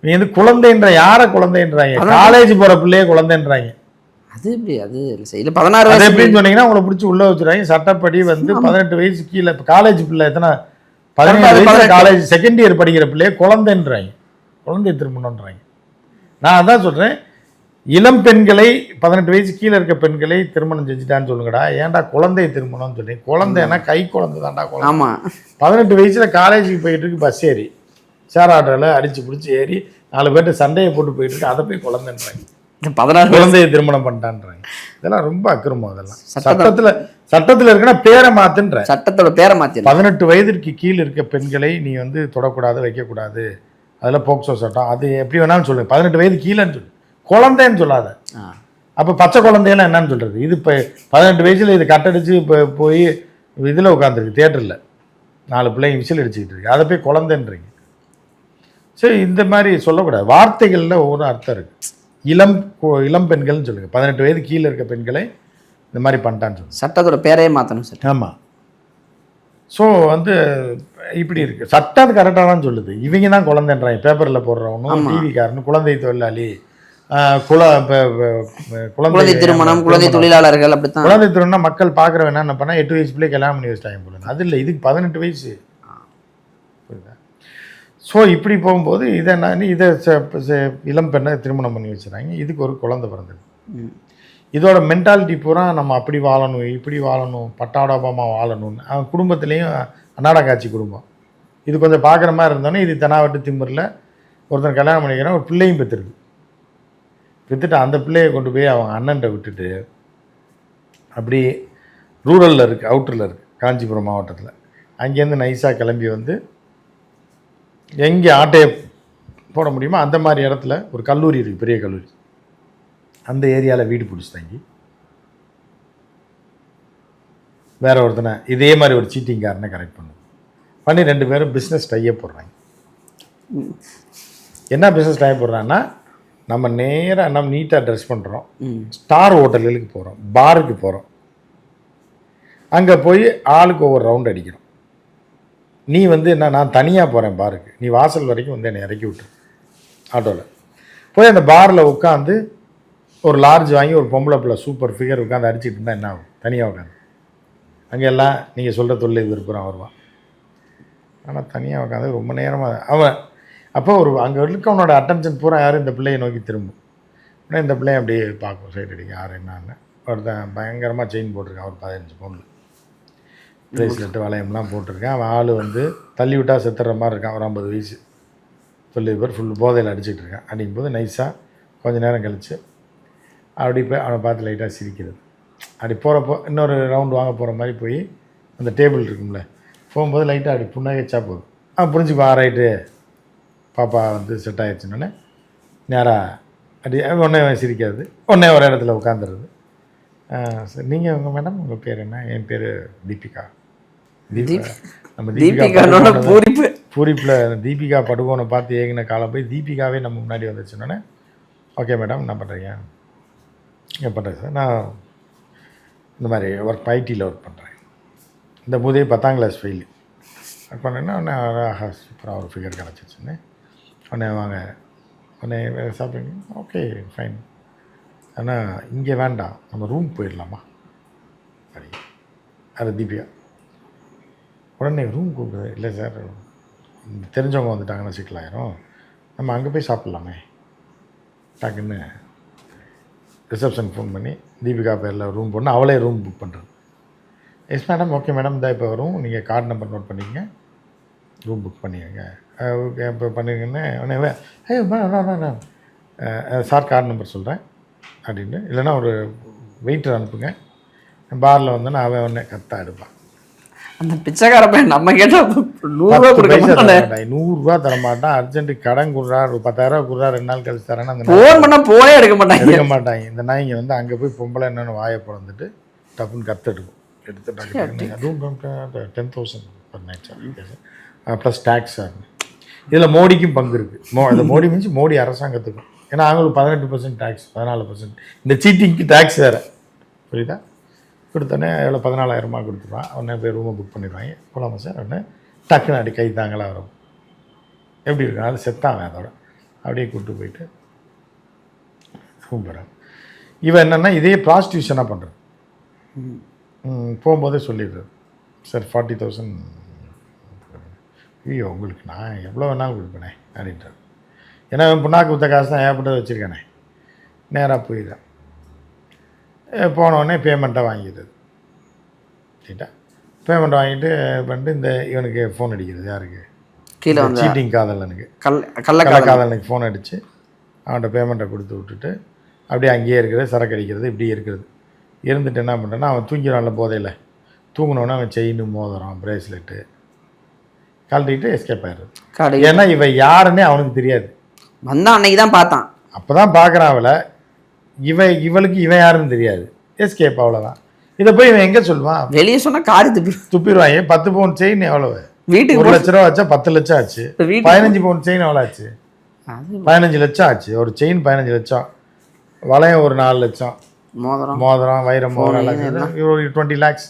நீ வந்து குழந்தைன்ற யாரை குழந்தைன்றாங்க, காலேஜ் போகிற பிள்ளையே குழந்தைன்றாங்க. அது எப்படி? அது இல்லை 16 வயசு எப்படின்னு சொன்னீங்கன்னா உங்களை பிடிச்சி உள்ளே வச்சுருவாங்க. சட்டப்படி வந்து 18 வயசு கீழே. இப்போ காலேஜ் பிள்ளை எத்தனை 17 வயசு காலேஜ் செகண்ட் இயர் படிக்கிற பிள்ளையே குழந்தைன்றாங்க, குழந்தை திருமணன்றாங்க. நான் அதான் சொல்கிறேன், இளம் பெண்களை 18 வயசு கீழே இருக்க பெண்களை திருமணம் செஞ்சுட்டான்னு சொல்லுங்கடா. ஏன்டா குழந்தை திருமணம்னு சொல்லி? குழந்தைன்னா கை குழந்தை தான்டா குழந்தை. ஆமாம், 18 வயசில் காலேஜுக்கு போயிட்டு இருக்கு, பஸ் ஏறி ஷேர் ஆட்டோவில் அடித்து பிடிச்சி ஏறி 4 பேர்ட்டு சண்டையை போட்டு போயிட்டு இருக்கு, அதை போய் குழந்தைன்றாங்க. 16 குழந்தையை திருமணம் பண்ணிட்டான்றாங்க. இதெல்லாம் ரொம்ப அக்கிரமம். அதெல்லாம் சட்டத்தில் இருக்குன்னா பேரை மாத்துன்ற, சட்டத்தோட பேரை மாற்றி 18 வயதிற்கு கீழே இருக்க பெண்களை நீ வந்து தொடக்கூடாது, வைக்கக்கூடாது, அதில் போக்சோ சட்டம். அது எப்படி வேணாலும் சொல்லுங்க, 18 வயது கீழேன்னு சொல்லு, குழந்தைன்னு சொல்லாத. அப்போ பச்சை குழந்தையெல்லாம் என்னன்னு சொல்கிறது? இது இப்போ 18 வயசில் இது கட்டடிச்சு இப்போ போய் இதில் உட்காந்துருக்கு தியேட்டரில் 4 பிள்ளைங்க விசில் அடிச்சுக்கிட்டு இருக்கு, அதை போய் குழந்தைன்றீங்க. சரி, இந்த மாதிரி சொல்லக்கூடாது. வார்த்தைகளில் ஒவ்வொரு அர்த்தம் இருக்குது. இளம் பெண்கள்னு சொல்லுங்கள், 18 வயது கீழே இருக்க பெண்களை இந்த மாதிரி பண்ணிட்டான்னு சொல்லுங்கள். சட்டத்தோட பேரையே மாற்றணும் சார். ஆமாம். ஸோ வந்து இப்படி இருக்குது. சட்டம் அது கரெக்டாக தான் சொல்லுது. இவங்க தான் குழந்தைன்றாங்க. பேப்பரில் போடுறவனும் டிவிக்காரனு குழந்தை தொழிலாளி, குழந்தை திருமணம், குழந்தை தொழிலாளர்கள். அப்படித்தான் குழந்தை திருமணம் மக்கள் பார்க்குறவன் என்ன பண்ணால் 8 வயசு பிள்ளை கல்யாணம் பண்ணி வச்சுட்டாங்க போல. அது இல்லை, இதுக்கு 18 வயசு. ஸோ இப்படி போகும்போது இதை இளம் பெண்ணை திருமணம் பண்ணி வச்சுறாங்க. இதுக்கு ஒரு குழந்தை பிறந்தது. இதோட மென்டாலிட்டி பூரா நம்ம அப்படி வாழணும், இப்படி வாழணும், பட்டாடாபமாக வாழணும்னு. அவன் குடும்பத்துலேயும் அன்னாட காட்சி குடும்பம். இது கொஞ்சம் பார்க்குற மாதிரி இருந்தோன்னே இது தெனாவட்டு திமிரில் ஒருத்தன் கல்யாணம் பண்ணிக்கிறான், ஒரு பிள்ளையும் பெற்றுருக்கு. பெற்றுட்டு அந்த பிள்ளையை கொண்டு போய் அவங்க அண்ணன்ட்ட விட்டுட்டு அப்படி ரூரலில் இருக்குது, அவுட்டரில் இருக்குது, காஞ்சிபுரம் மாவட்டத்தில். அங்கேருந்து நைஸாக கிளம்பி வந்து எங்கே ஆட்டையை போட முடியுமோ அந்த மாதிரி இடத்துல ஒரு கல்லூரி இருக்குது, பெரிய கல்லூரி, அந்த ஏரியாவில் வீடு பிடிச்சி தங்கி வேற ஒருத்தனை இதே மாதிரி ஒரு சீட்டிங்காரனை கரெக்ட் பண்ணி 2 பேரும் பிஸ்னஸ் டையே போடுறாங்க. என்ன பிஸ்னஸ் டையே போடுறாங்கன்னா, நம்ம நேராக நம்ம நீட்டாக ட்ரெஸ் பண்ணுறோம், ஸ்டார் ஹோட்டல்களுக்கு போகிறோம், பாருக்கு போகிறோம், அங்கே போய் ஆளுக்கு ஒவ்வொரு ரவுண்ட் அடிக்கிறோம். நீ வந்து என்ன, நான் தனியாக போகிறேன் பாருக்கு, நீ வாசல் வரைக்கும் வந்து என்னை இறக்கி விட்டுரு ஆட்டோவில். போய் அந்த பாரில் உட்காந்து ஒரு லார்ஜ் வாங்கி ஒரு பொம்பளை பிள்ளை சூப்பர் ஃபிகர் உட்காந்து அடிச்சுட்டு இருந்தால் என்ன ஆகும்? தனியாக உட்காந்து அங்கே எல்லாம் நீங்கள் சொல்கிற தொழில் விருப்பம் வருவான். ஆனால் தனியாக உட்காந்து ரொம்ப நேரமாக அவன் அப்போ அங்கே இருக்கவனோட அட்டென்ஷன் பூரா யாரும் இந்த பிள்ளையை நோக்கி திரும்பும். ஆனால் இந்த பிள்ளையை அப்படியே பார்க்கும், சைட் அடிக்கும், யார் என்னான்னு. ஒருத்தன் பயங்கரமாக செயின் போட்டிருக்கான், ஒரு 15 பவுனில் ப்ரேஸ்லெட்டு வளையம்லாம் போட்டிருக்கேன். அவன் ஆள் வந்து தள்ளி விட்டால் செத்துற மாதிரி இருக்கான், ஒரு 50 வயசு. தொழிலதிபர் ஃபுல் போதையில் அடிச்சுட்டு இருக்கேன். அடிக்கும்போது நைஸாக கொஞ்சம் நேரம் கழித்து அப்படி போய் அவனை பார்த்து லைட்டாக சிரிக்கிறது. அப்படி போகிறப்போ இன்னொரு ரவுண்டு வாங்க போகிற மாதிரி போய் அந்த டேபிள் இருக்கும்ல போகும்போது லைட்டாக அப்படி புன்னகைச்சா போதும். புரிஞ்சுக்குவா ரைட்டு பாப்பா வந்து செட் ஆகிடுச்சுன்னொன்னே நேராக அப்படி ஒன்றே சிரிக்காது, ஒன்றே ஒரு இடத்துல உட்காந்துருது. சரி நீங்கள் உங்கள் மேடம் உங்கள் பேர் என்ன? என் பேர் தீபிகா. நம்ம தீபிகா பூரிப்பில் தீபிகா படுகோனை பார்த்து ஏங்கின காலம் போய் தீபிகாவே நம்ம முன்னாடி வந்துச்சுன்னொன்னே ஓகே மேடம் என்ன பண்ணுறீங்க? என்ன பண்ணுறேன் சார், நான் இந்த மாதிரி ஐடியில் ஒர்க் பண்ணுறேன். இந்த போதே 10ஆம் கிளாஸ் ஃபெயிலு ஒர்க் பண்ணேன்னா உடனே சூப்பராக ஒரு ஃபிகர் கிடச்சிச்சுன்னு உடனே வாங்க உடனே சாப்பிடுங்க. ஓகே ஃபைன், ஆனால் இங்கே வேண்டாம், நம்ம ரூம் போயிடலாமா? சரி அது தீபிகா உடனே ரூம் கூப்பிடுது. இல்லை சார் தெரிஞ்சவங்க வந்துட்டாங்கன்னா சிக்கலாயிரும், நம்ம அங்கே போய் சாப்பிட்லாமே. டக்குன்னு ரிசப்ஷன் ஃபோன் பண்ணி தீபிகா பேரில் ரூம் போடணும், அவளே ரூம் புக் பண்ணுறது. எஸ் மேடம் ஓகே மேடம் இந்த இப்போ வரும், நீங்கள் கார்டு நம்பர் நோட் பண்ணிக்கங்க, ரூம் புக் பண்ணிடுங்க. ஓகே இப்போ பண்ணிருங்கன்னு உடனே சார் கார்டு நம்பர் சொல்கிறேன் அப்படின்னு, இல்லைன்னா ஒரு வெயிட்டர் அனுப்புங்க. பாரில் வந்தோன்னா அவன் உடனே கத்தா எடுப்பான். அந்த பிச்சைக்கார பையன் நம்ம கேட்டால் 100 தரமாட்டான். அர்ஜென்ட்டு கடன் கொடுறாரு, 10,000 கொடுறாரு, 2 நாள் கழிச்சு தரேன்னா அந்த ஃபோன் பண்ணால் போனே எடுக்க மாட்டாங்க. இந்த நாய்ங்க வந்து அங்கே போய் பொம்பளை என்னென்னு வாயை பிறந்துட்டு டப்புன்னு எடுக்கும். எடுத்துட்டாங்க room 10,000 per night sir plus taxes sir. இதில் மோடிக்கும் பங்கு இருக்குது. இந்த மோடி மீன்ஸ் மோடி அரசாங்கத்துக்கும். ஏன்னா அவங்களுக்கு 18% டேக்ஸ், 14%. இந்த சீட்டிங்க்கு டேக்ஸ் வேறு, புரியுதா? கொடுத்தோடனே எவ்வளோ 14,000 கொடுத்துருவான். உடனே போய் ரூமை புக் பண்ணிடுவாங்க. போகலாமா சார்? உடனே டக்குன்னு அடி கை தாங்களாக வரும். எப்படி இருக்கும் அது செத்தாங்க அதோட அப்படியே கூப்பிட்டு போயிட்டு ரூம் போகிறாங்க. இவன் என்னென்னா இதே ப்ராஸ்டியூஷனாக பண்ணுறது. போகும்போதே சொல்லிடுறது சார் 40,000. ஐயோ உங்களுக்கு நான் எவ்வளோ வேணாலும் கொடுப்பேனே அப்படின்றார். ஏன்னா புண்ணாக்கு வித்த காசு தான் ஏற்பட்டது வச்சுருக்கேனே. நேராக போயிடுறேன். போனோடனே பேமெண்ட்டாக வாங்கிடுறது. சரிட்டா பேமெண்ட் வாங்கிட்டு பண்ணிட்டு இந்த இவனுக்கு ஃபோன் அடிக்கிறது. யாருக்கு? கீழே வந்து சீட்டிங் காதலனுக்கு, கள்ளக்காதலனுக்கு ஃபோன் அடித்து அவன்கிட்ட பேமெண்ட்டை கொடுத்து விட்டுட்டு அப்படியே அங்கேயே இருக்கிறது, சரக்கு அடிக்கிறது, இப்படி இருக்கிறது. இருந்துட்டு என்ன பண்ணுறேன்னா அவன் தூங்கிடுவான்ல போதையில். தூங்கினோன்னே அவன் செயின், மோதிரம், பிரேஸ்லெட்டு கழட்டிட்டு எஸ்கேப் ஆயிடுறது. ஏன்னா இவன் யாருன்னே அவனுக்கு தெரியாது. வந்தான் அன்னைக்கு தான் பார்த்தான். அப்போ தான் பார்க்குறான் அவளை. இவளுக்கு இவன் யாருன்னு தெரியாது. எஸ்கேப், அவ்வளோதான். இதை போய் இவன் எங்கே சொல்லுவான்? வெளியே சொன்னால் காரி துப்பிடுவாங்க. 10 பவுன் செயின் எவ்வளவு? வீட்டுக்கு 1 லட்ச ரூபா வச்சா 10 லட்சம் ஆச்சு. 15 பவுன் செயின் எவ்வளோ ஆச்சு? 15 லட்சம் ஆச்சு. ஒரு செயின் 15 லட்சம், வளையம் ஒரு 4 லட்சம், மோதிரம் வைரம் மோதிரம் 20 lakhs.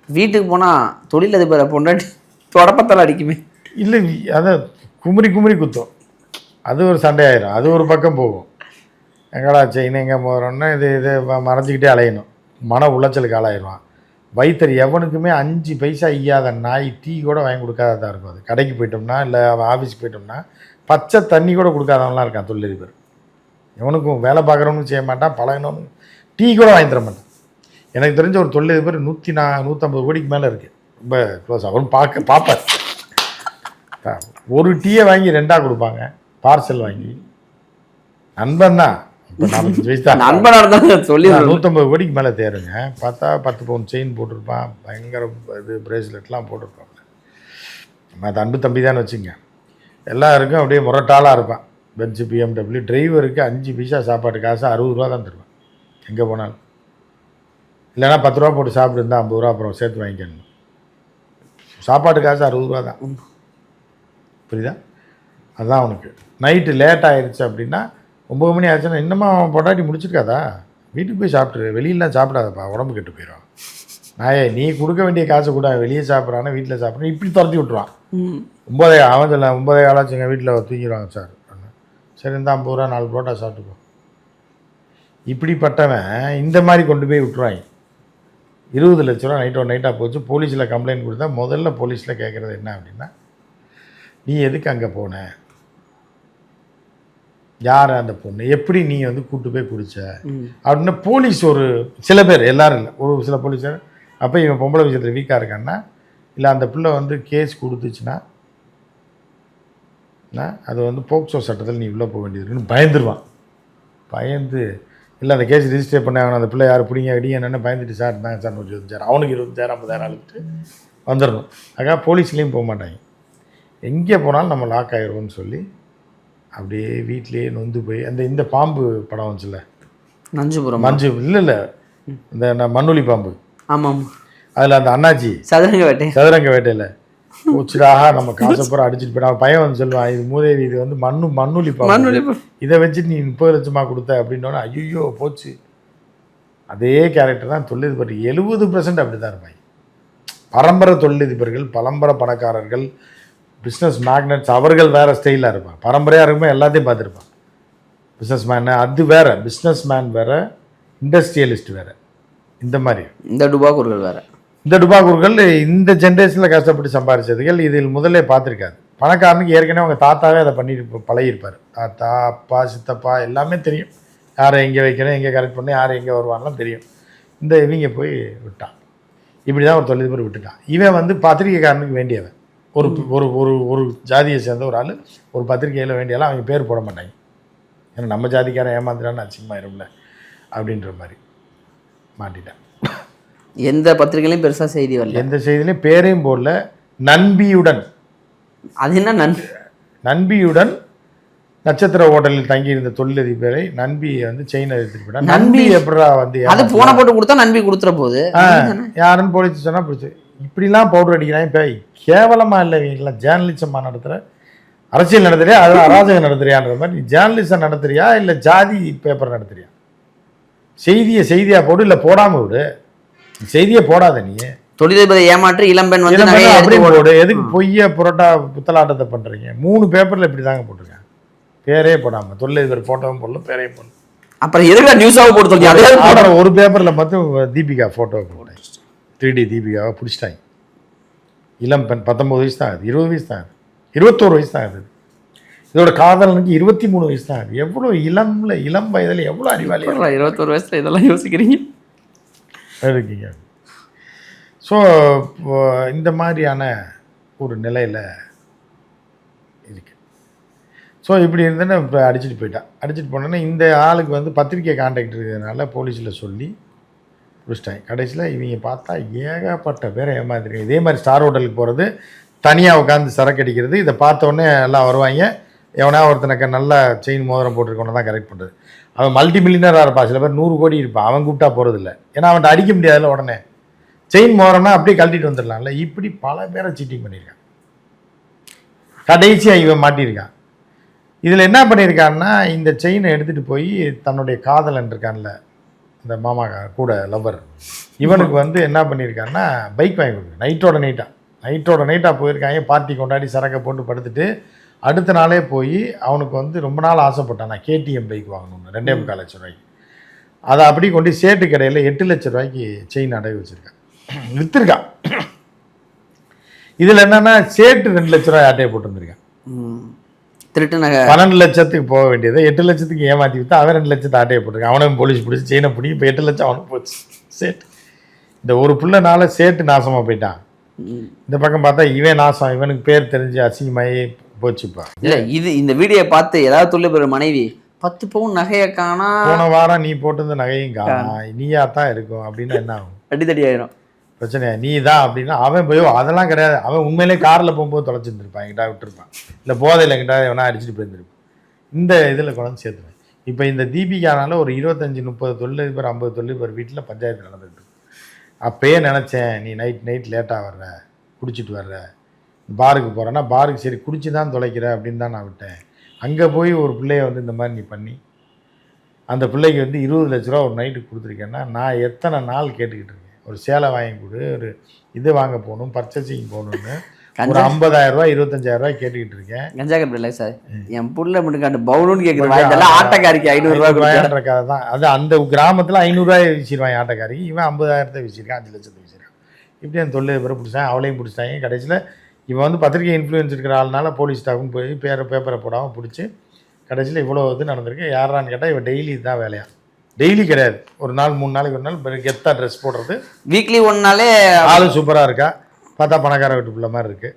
வீட்டுக்கு போனால் தொழிலதிபரை பொண்டாட்டி தொடப்பத்தால் அடிக்குமே. இல்லை அதை குமுறி குத்தும். அது ஒரு சண்டையாயிரும். அது ஒரு பக்கம் போகும். எங்கடா செயின் எங்கே மோதிரம்னா இது மறைஞ்சிக்கிட்டே அலையணும். மன உளைச்சலுக்கு ஆளாயிடுவான். வைத்தறி எவனுக்குமே 5 பைசா ஈயாத நாய் டீ கூட வாங்கி கொடுக்காததான் இருக்கும். அது கடைக்கு போயிட்டோம்னா இல்லை அவன் ஆஃபீஸுக்கு போயிட்டோம்னா பச்சை தண்ணி கூட கொடுக்காதவன்லாம் இருக்கான் தொழிலதிபர். எவனுக்கும் வேலை பார்க்குறவனும் செய்ய மாட்டான், பழகினவனு டீ கூட வாங்கி தர மாட்டான். எனக்கு தெரிஞ்ச ஒரு தொழிலதிபர் 150 கோடிக்கு மேலே இருக்குது. ரொம்ப க்ளோஸ். அவரும் பார்ப்பார். ஒரு டீயை வாங்கி 2ஆக கொடுப்பாங்க, பார்சல் வாங்கி. நண்பன் தான். இப்போ 45 வயசு தான். நண்பனாக சொல்லி 150 கோடிக்கு மேலே தேருங்க. பார்த்தா 10 பவுன் செயின் போட்டிருப்பான், பயங்கர இது பிரேஸ்லெட்லாம் போட்டிருப்பாங்க. அது அன்பு தம்பி தான் வச்சுங்க. எல்லாருக்கும் அப்படியே முரட்டாளாக இருப்பான். Benz, BMW. டிரைவருக்கு 5 பைசா சாப்பாட்டு காசு 60 ரூபா தான் தருவான் எங்கே போனாலும். இல்லைனா 10 ரூபா போட்டு சாப்பிட்டு இருந்தால் 50 ரூபா அப்புறம் சேர்த்து வாங்கிக்கணும். சாப்பாட்டு காசு 60 ரூபா தான். புரியுதா? அதுதான் அவனுக்கு. நைட்டு லேட் ஆயிடுச்சு அப்படின்னா 9 மணி ஆச்சுன்னா இன்னமும் அவன் பொண்டாட்டி முடிச்சிருக்காதா? வீட்டுக்கு போய் சாப்பிட்ரு, வெளியிலாம் சாப்பிடாதப்பா, உடம்பு கெட்டு போயிடும். நாயே நீ கொடுக்க வேண்டிய காசு கூட வெளியே சாப்பிட்றான்னா வீட்டில் சாப்பிட்றேன் இப்படி துரத்தி விட்ருவான். 9 அவன் சொல்ல 9 ஆளாச்சுங்க வீட்டில் தூங்கிடுவாங்க சார். சரி இந்த 50 ரூபா 4 புரோட்டா சாப்பிட்டுப்போம். இப்படிப்பட்டவன் இந்த மாதிரி கொண்டு போய் விட்டுருவாங்க. 20 லட்ச ரூபா நைட்டாக போச்சு. போலீஸில் கம்ப்ளைண்ட் கொடுத்தா முதல்ல போலீஸில் கேட்குறது என்ன அப்படின்னா, நீ எதுக்கு அங்கே போன, யார் அந்த பொண்ணு, எப்படி நீ வந்து கூப்பிட்டு போய் பிடிச்ச அப்படின்னா போலீஸ் ஒரு சில பேர், எல்லாரும் இல்லை, ஒரு சில போலீஸார். அப்போ இவன் பொம்பளை விஷயத்தில் வீக்காக இருக்கான்னா, இல்லை அந்த பிள்ளை வந்து கேஸ் கொடுத்துச்சுன்னா அது வந்து போக்சோ சட்டத்தில் நீ உள்ளே போக வேண்டியது இருக்குன்னு பயந்துருவான். பயந்து இல்லை அந்த கேஸ் ரிஜிஸ்டர் பண்ண ஆகணும், அந்த பிள்ளை யார் பிடிங்க அடிங்க என்னென்னு பயந்துட்டு சார் இருந்தாங்க சார் 120,000 அவனுக்கு 20,000 50,000 அழுத்துட்டு வந்துடணும். அதுக்காக போலீஸ்லேயும் போக மாட்டாங்க. எங்கே போனாலும் நம்ம லாக் ஆகிடுவோம்னு சொல்லி அப்படியே வீட்லேயே நொந்து போய் இந்த பாம்பு படம் வந்துச்சுல்ல, மஞ்சு இல்லை இந்த மண்ணுளி பாம்பு, ஆமாம், அதில் அந்த அண்ணாச்சி சதுரங்க வேட்டையில் போச்சுடாக நம்ம காசை பூரா அடிச்சுட்டு போயிட்டா பையன் வந்து சொல்லுவான், இது மூதேவி, இது வந்து மண்ணுளி பாம்பு, இதை வச்சுட்டு நீ 30 லட்சமாக கொடுத்த அப்படின்னோன்னா ஐயோ போச்சு. அதே கேரக்டர் தான் தொழிலதிபர். 70% அப்படி தான் இருப்பாங்க. பரம்பரை தொழிலதிபர்கள், பரம்பரை பணக்காரர்கள், பிஸ்னஸ் மேக்னட்ஸ், அவர்கள் வேறு ஸ்டைலாக இருப்பான். பரம்பரையாக இருக்கும்போது எல்லாத்தையும் பார்த்துருப்பான். பிஸ்னஸ் மேனு அது வேறு, பிஸ்னஸ் மேன் வேறு, இண்டஸ்ட்ரியலிஸ்ட் வேறு. இந்த மாதிரி இந்த டுபாக்கூர்கள் வேறு. இந்த டுபாக்கூர்கள் இந்த ஜென்ரேஷனில் கஷ்டப்பட்டு சம்பாதிச்சதுகள் இதில் முதலே பார்த்துருக்காது. பணக்காரனுக்கு ஏற்கனவே அவங்க தாத்தாவே அதை பண்ணிட்டு பழகிருப்பார். தாத்தா, அப்பா, சித்தப்பா எல்லாமே தெரியும். யாரை எங்கே வைக்கணும், எங்கே கரெக்ட் பண்ணி யாரை எங்கே வருவான்லாம் தெரியும். இவங்க போய் விட்டான். இப்படி தான் ஒரு தொழிலதிபர் விட்டுட்டான். இவன் வந்து பத்திரிகைக்காரனுக்கு வேண்டியவன். ஒரு ஒரு ஒரு ஒரு ஜாதியை சேர்ந்த ஒரு ஆள் ஒரு பத்திரிகையில் வேண்டியாலும் அவங்க பேர் போட மாட்டாங்க. ஏன்னா நம்ம ஜாதிக்காரன் ஏமாந்துட்டான்னு அசிங்கமாயிரும்ல அப்படின்ற மாதிரி மாட்டிட்டான். எந்த பத்திரிகையிலையும் பெருசாக செய்தி வரல, எந்த செய்திலையும் பேரையும் போடல. நண்பியுடன், அது என்ன நண்பியுடன் நட்சத்திர ஹோட்டலில் தங்கியிருந்த தொழிலதிபரை நண்பியை வந்து செயின் எடுத்துட்டு போயிட்டா. நண்பி எப்படா வந்து அது போன போட்டு கொடுத்தா நண்பி கொடுத்துற போது யாருன்னு போலீஸ் சொன்னா பிடிச்சி இப்படிலாம் பவுடர் அடிக்கிறாங்க. இப்போ கேவலமாக இல்லை, இவங்கெல்லாம் ஜேர்னலிசமாக நடத்துகிற, அரசியல் நடத்துறியா, அது அராஜகம் நடத்துறியான்ற மாதிரி. நீ ஜேர்னலிசம் நடத்துறியா இல்லை ஜாதி பேப்பர் நடத்துறியா? செய்தியாக போடு, இல்லை போடாமல் விடு. செய்தியை போடாத. நீ தொழிலதிபரை ஏமாற்றி இளம்பெண் வந்து அப்படியே போடு. எதுக்கு பொய்ய புரோட்டா புத்தலாட்டத்தை பண்ணுறீங்க? 3 பேப்பரில் இப்படி தாங்க போட்டிருக்கேன். பேரே போடாமல் தொழிலதிபர் ஃபோட்டோவும் போடல, பேரையும் போடல. அப்புறம் எதுக்கு நியூஸாக போட்டு ஒரு பேப்பரில் மட்டும் தீபிகா ஃபோட்டோ போட்டேன். 3D தீபிகாவை பிடிச்சிட்டாங்க. இளம் பெண், 19 வயசு தான் ஆகுது, 20 வயசு தான் ஆகுது, 21 வயசு தான் ஆகுது. இதோட காதலனுக்கு 23 வயசு தான் ஆகுது. எவ்வளோ இளம் வயதில் எவ்வளோ அறிவாளி. 21 வயசில் இதெல்லாம் யோசிக்கிறீங்க இருக்கீங்க. ஸோ இந்த மாதிரியான ஒரு நிலையில் இருக்கு. ஸோ இப்படி இருந்தேன்னா இப்போ அடிச்சுட்டு போனோன்னா இந்த ஆளுக்கு வந்து பத்திரிக்கை கான்டாக்ட் இருக்கிறதுனால போலீஸில் சொல்லி பிடிச்சிட்டாங்க. கடைசியில் இவங்க பார்த்தா ஏகப்பட்ட பேரை ஏமாத்திருக்காங்க. இதே மாதிரி ஸ்டார் ஹோட்டலுக்கு போகிறது, தனியாக உட்காந்து சரக்கு அடிக்கிறது, இதை பார்த்தோன்னே எல்லாம் வருவாங்க. எவனா ஒருத்தனுக்கு நல்ல செயின் மோதிரம் போட்டிருக்கவனை தான் கரெக்ட் பண்ணுறது. அவன் மல்டி மில்லியனராக இருப்பான். சில பேர் 100 கோடி இருப்பான். அவன் கூப்பிட்டா போகிறதில்ல, ஏன்னா அவன்கிட்ட அடிக்க முடியாதுல்ல. உடனே செயின் மோதிரம்னா அப்படியே கழட்டிட்டு வந்துடலாம்ல. இப்படி பல பேரை சீட்டிங் பண்ணியிருக்கான். கடைசியாக இவன் மாட்டியிருக்கான். இதில் என்ன பண்ணியிருக்கான்னா, இந்த செயினை எடுத்துகிட்டு போய் தன்னுடைய காதலன் இருக்கான்ல, இந்த மாமா கூட லவ்வர், இவனுக்கு வந்து என்ன பண்ணியிருக்கான்னா பைக் வாங்கி கொடுக்கு. நைட்டோட நைட்டாக போயிருக்காங்க. பார்ட்டி கொண்டாடி சரக்கை போட்டு படுத்துட்டு அடுத்த நாளே போய் அவனுக்கு வந்து ரொம்ப நாள் ஆசைப்பட்டான், நான் KTM பைக் வாங்கணும்னு, 2.25 லட்சம் ரூபாய்க்கு. அதை அப்படி கொண்டு சேட்டு கடையில் 8 லட்சம் ரூபாய்க்கு செயின் அடகு வச்சுருக்கான், விற்றுருக்கான். இதில் என்னென்னா சேட்டு 2 லட்ச ரூபாய் ஆட்டையை போட்டு வந்துருக்கான். திருட்டு நகை 12 லட்சத்துக்கு போக வேண்டியதை 8 லட்சத்துக்கு ஏமாற்றி விற்று அவன் 2 லட்சத்தை ஆட்டையை போட்டிருக்கான். அவனும் போலீஸ் பிடிச்சி செயினை பிடி. இப்போ 8 லட்சம் அவனுக்கு போச்சு. சேட்டு இந்த ஒரு பிள்ளைனால சேட்டு நாசமாக போயிட்டான். இந்த பக்கம் பார்த்தா இவன் நாசம், இவனுக்கு பேர் தெரிஞ்சு அசிங்கமாகி போச்சுப்பா. இல்லை இந்த வீடியோ பார்த்து ஏதாவது தொழிலதிபர் மனைவி 10 பவுன் நகையை காணா, போன வாரம் நீ போட்டிருந்த நகையும் காணா, நீயா தான் இருக்கும் அப்படின்னா என்ன ஆகும்? அடித்தடி ஆயிரும். பிரச்சனையா நீ தான் அப்படின்னா அவன் போய் அதெல்லாம் கிடையாது. அவன் உண்மையிலே காரில் போகும்போது தொலைச்சிருந்துருப்பான், எங்கிட்ட விட்டுருப்பான், இல்லை போதையில் எங்கிட்ட எவனா அடிச்சுட்டு போயிருந்துருப்பான். இந்த இதில் கொண்டு சேர்த்துவேன். இப்போ இந்த தீபிகானால ஒரு 25-30 தொழிலதிபர் 50 தொழிலதிபர் வீட்டில் பஞ்சாயத்து நடந்துட்டு. அப்பயே நினச்சேன், நீ நைட் லேட்டாக வர்ற, குடிச்சிட்டு வர்ற, பாருக்கு போகிறேன்னா பாருக்கு சரி குடிச்சு தான் தொலைக்கிற அப்படின்னு தான் நான் விட்டேன். அங்கே போய் ஒரு பிள்ளைய வந்து இந்த மாதிரி நீ பண்ணி அந்த பிள்ளைக்கு வந்து 20 லட்ச ரூபா ஒரு நைட்டுக்கு கொடுத்துருக்கேன்னா நான் எத்தனை நாள் கேட்டுக்கிட்டு இருக்கேன். ஒரு சேலை வாங்கி கொடு, ஒரு இது வாங்க போகணும், பர்ச்சேசிங் போகணுன்னு ஒரு 50,000 ரூபா 25,000 ரூபாய் கேட்டுக்கிட்டு இருக்கேன். கஞ்சா கப்பில்லை சார், என் புள்ள மட்டும் பவுனுன்னு கேட்குறேன். இதெல்லாம் ஆட்டக்காரிக்கு 500 ரூபாய் கதை தான் அது. அந்த கிராமத்தில் 500 ரூபாய் வீசிடுவாங்க ஆட்டக்காரிக்கு. இவன் 50,000 வீசியிருக்கான், 5 லட்சத்தை வீசியிருக்கான். இப்படி அந்த தொழிலதிபரை பிடிச்சாங்க, அவளையும் பிடிச்சிட்டாங்க. கடைசியில் இவன் வந்து பத்திரிகை இன்ஃப்ளூயன்ஸ் இருக்கிற ஆள்னால போலீஸ் ஸ்டாஃபும் போய் பேப்பரை போடாமல் பிடிச்சி கடைசியில் இவ்வளோ இது நடந்திருக்கு. யாரான்னு கேட்டால் இவன் டெய்லி தான் வேலையா. டெய்லி கிடையாது, ஒரு நாள் 3 நாளைக்கு ஒரு நாள் கெத்தாக ட்ரெஸ் போடுறது, வீக்லி 1 நாளே ஆள் சூப்பராக இருக்கா, பார்த்தா பணக்கார வீட்டு பிள்ளை மாதிரி இருக்குது.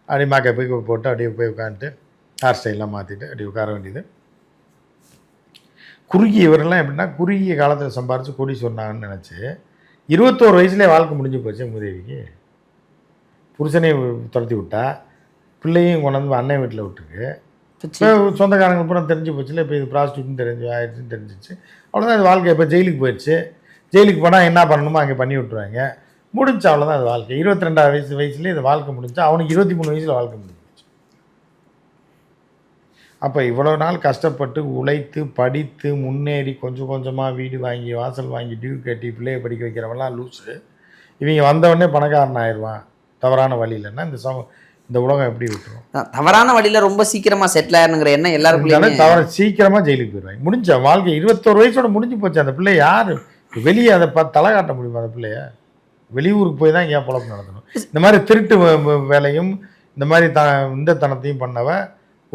அப்படியே மேக்கப் போய் போட்டு அப்படியே போய் உட்காந்துட்டு ஹேர் ஸ்டைல்லாம் மாற்றிட்டு அப்படி உட்கார வேண்டியது. இவரெல்லாம் எப்படின்னா குறுகிய காலத்தில் சம்பாரித்து கூடி சொன்னாங்கன்னு நினச்சி 21 வயசுலேயே வாழ்க்கை முடிஞ்சு போச்சு மூதேவிக்கு. புருஷனை துரத்தி விட்டா, பிள்ளையும் கொண்டாந்து அண்ணன் வீட்டில் விட்டுருக்கு. இப்போ சொந்தக்காரங்க பூரா தெரிஞ்சு போச்சுல, இப்போ இது ப்ராஸ்டியூட்னு ஆயிடுச்சுன்னு தெரிஞ்சிச்சு. அவ்வளோதான் இது வாழ்க்கை. இப்போ ஜெயிலுக்கு போயிடுச்சு. ஜெயிலுக்கு போனால் என்ன பண்ணணுமோ அங்கே பண்ணி விட்ருவாங்க. முடிஞ்சு அவ்வளோதான் அது வாழ்க்கை. 22 வயசுலேயே இது வாழ்க்கை முடிஞ்சு, அவனுக்கு 23 வயசில் வாழ்க்கை முடிஞ்சு போச்சு. அப்போ இவ்வளோ நாள் கஷ்டப்பட்டு உழைத்து படித்து முன்னேறி கொஞ்சம் கொஞ்சமாக வீடு வாங்கி வாசல் வாங்கி டியூ கட்டி பிள்ளையை படிக்க வைக்கிறவெல்லாம் லூஸு. இவங்க வந்தவொடனே பணக்காரன் ஆயிடுவான் தவறான வழியிலன்னா இந்த உலகம் எப்படி விட்டுரும்? தவறான வழியில ரொம்ப சீக்கிரமா செட்டில் ஆயிருங்கிற எண்ணம் எல்லாருக்கும் தவற சீக்கிரமா ஜெயிலுக்கு போயிடுவாங்க. முடிஞ்ச வாழ்க்கை 21 வயசோட முடிஞ்சு போச்சு. அந்த பிள்ளை யாரு வெளியே அதை தலை காட்ட முடியுமா? அந்த பிள்ளைய வெளியூருக்கு போய் தான் ஏன் பொழப்பு நடத்தணும்? இந்த மாதிரி திருட்டு வேலையும் இந்த மாதிரி இந்த தனத்தையும் பண்ணவ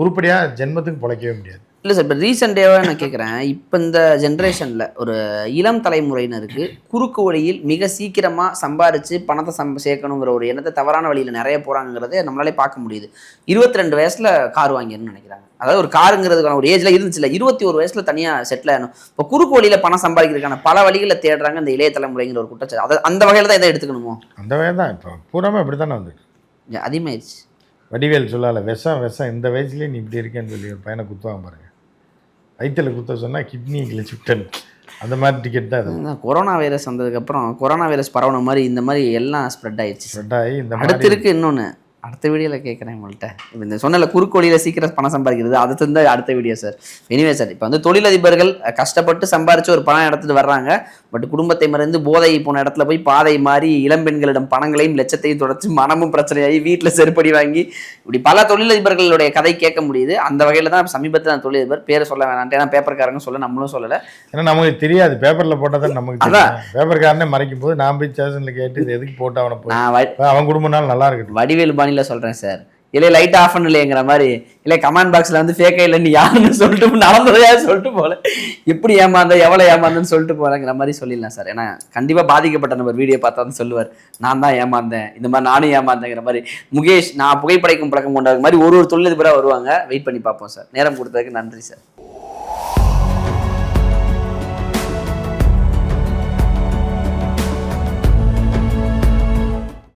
உருப்படியாக ஜென்மத்துக்கு பிழைக்கவே முடியாது. இல்லை சார், இப்போ ரீசெண்டாக நான் கேட்குறேன், இப்போ இந்த ஜென்ரேஷனில் ஒரு இளம் தலைமுறையினருக்கு குறுக்கு வழியில் மிக சீக்கிரமாக சம்பாரித்து பணத்தை சேர்க்கணுங்கிற ஒரு எண்ணத்தை தவறான வழியில் நிறைய போகிறாங்கிறத நம்மளாலே பார்க்க முடியுது. 22 வயசில் கார் வாங்கிடணும்னு நினைக்கிறாங்க. அதாவது ஒரு காருங்கிறதுக்கான ஒரு ஏஜில் இருந்துச்சுல, 21 வயசில் தனியாக செட்டில் ஆகணும். இப்போ குறுக்கு வழியில் பணம் சம்பாதிக்கிறதுக்கான பல வழிகளில் தேடுறாங்க இந்த இளைய தலைமுறைங்கிற ஒரு குற்றச்சாட்டு. அதை அந்த வகையில் தான் எதை எடுத்துக்கணுமோ அந்த வகையில் தான் இப்போ பூராமே அப்படி தானே வந்துட்டு அதிகமாகிடுச்சு. வடிவேல் சொல்லலை, விஷம் இந்த வயசுலேயே நீ இப்படி இருக்கேன்னு சொல்லி ஒரு பையனை குத்துவாங்க பாருங்க. வயிற்றில் குத்த சொன்னால் கிட்னி கிளச்சிவிட்டன் அந்த மாதிரி டிக்கெட் தான் இது. கொரோனா வைரஸ் வந்ததுக்கப்புறம் கொரோனா வைரஸ் பரவுன மாதிரி இந்த மாதிரி எல்லாம் ஸ்ப்ரெட் ஆயிடுச்சு. ஸ்ப்ரெட் ஆகி இந்த அடுத்து இருக்குது இன்னொன்று, அடுத்த வீடியோவில் கேட்குறேன் உங்கள்கிட்ட. இப்போ இந்த சொன்னல குறுக்கு வழியில் சீக்கிரம் பணம் சம்பாதிக்கிறது, அது தந்து அடுத்த வீடியோ சார். எனிவே சார், இப்போ வந்து தொழிலதிபர்கள் கஷ்டப்பட்டு சம்பாரித்து ஒரு பணம் எடுத்துகிட்டு வர்றாங்க. பட் குடும்பத்தை மறந்து போதை போன இடத்துல போய் பாதை மாறி இளம்பெண்களிடம் பணங்களையும் லட்சத்தையும் தொடர்ச்சி மனமும் பிரச்சனையாகி வீட்டில் செருப்படி வாங்கி இப்படி பல தொழிலதிபர்களுடைய கதை கேட்க முடியுது. அந்த வகையில் தான் சமீபத்தில் அந்த தொழிலதிபர் பேரை சொல்ல வேணான்ட்டு, ஏன்னா பேப்பர்காரங்க சொல்ல நம்மளும் சொல்லலை, ஏன்னா நமக்கு தெரியாது. பேப்பரில் போட்டால் தான் நமக்கு அதான் பேப்பர்காரனே மறைக்கும் போது நான் போய் ஸ்டேஷனில் கேட்டு இது எதுக்கு போட்டு அவனை போய் அவன் குடும்பம்னாலும் நல்லா இருக்கு. வடிவேல் பாணியில் சொல்கிறேன் சார், இல்லை லைட் ஆஃப் பண்ணலையேங்கிற மாதிரி, இல்லை கமெண்ட் பாக்ஸில் வந்து ஃபேக்கா இல்லை நீ யாருன்னு சொல்லிட்டு நடந்ததையா சொல்லிட்டு போல, எப்படி ஏமாந்த எவ்வளோ ஏமாந்தன்னு சொல்லிட்டு போகிறேங்கிற மாதிரி சொல்லிடலாம் சார். ஏன்னா கண்டிப்பாக பாதிக்கப்பட்ட நபர் வீடியோ பார்த்தா வந்து சொல்லுவார், நான் தான் ஏமாந்தேன், இந்த மாதிரி நானும் ஏமாந்தேங்கிற மாதிரி. முகேஷ் நான் புகைப்படைக்கும் பழக்கம் கொண்டாத மாதிரி ஒரு தொழிலதிபராக வருவாங்க. வெயிட் பண்ணி பார்ப்போம் சார். நேரம் கொடுத்ததுக்கு நன்றி சார்.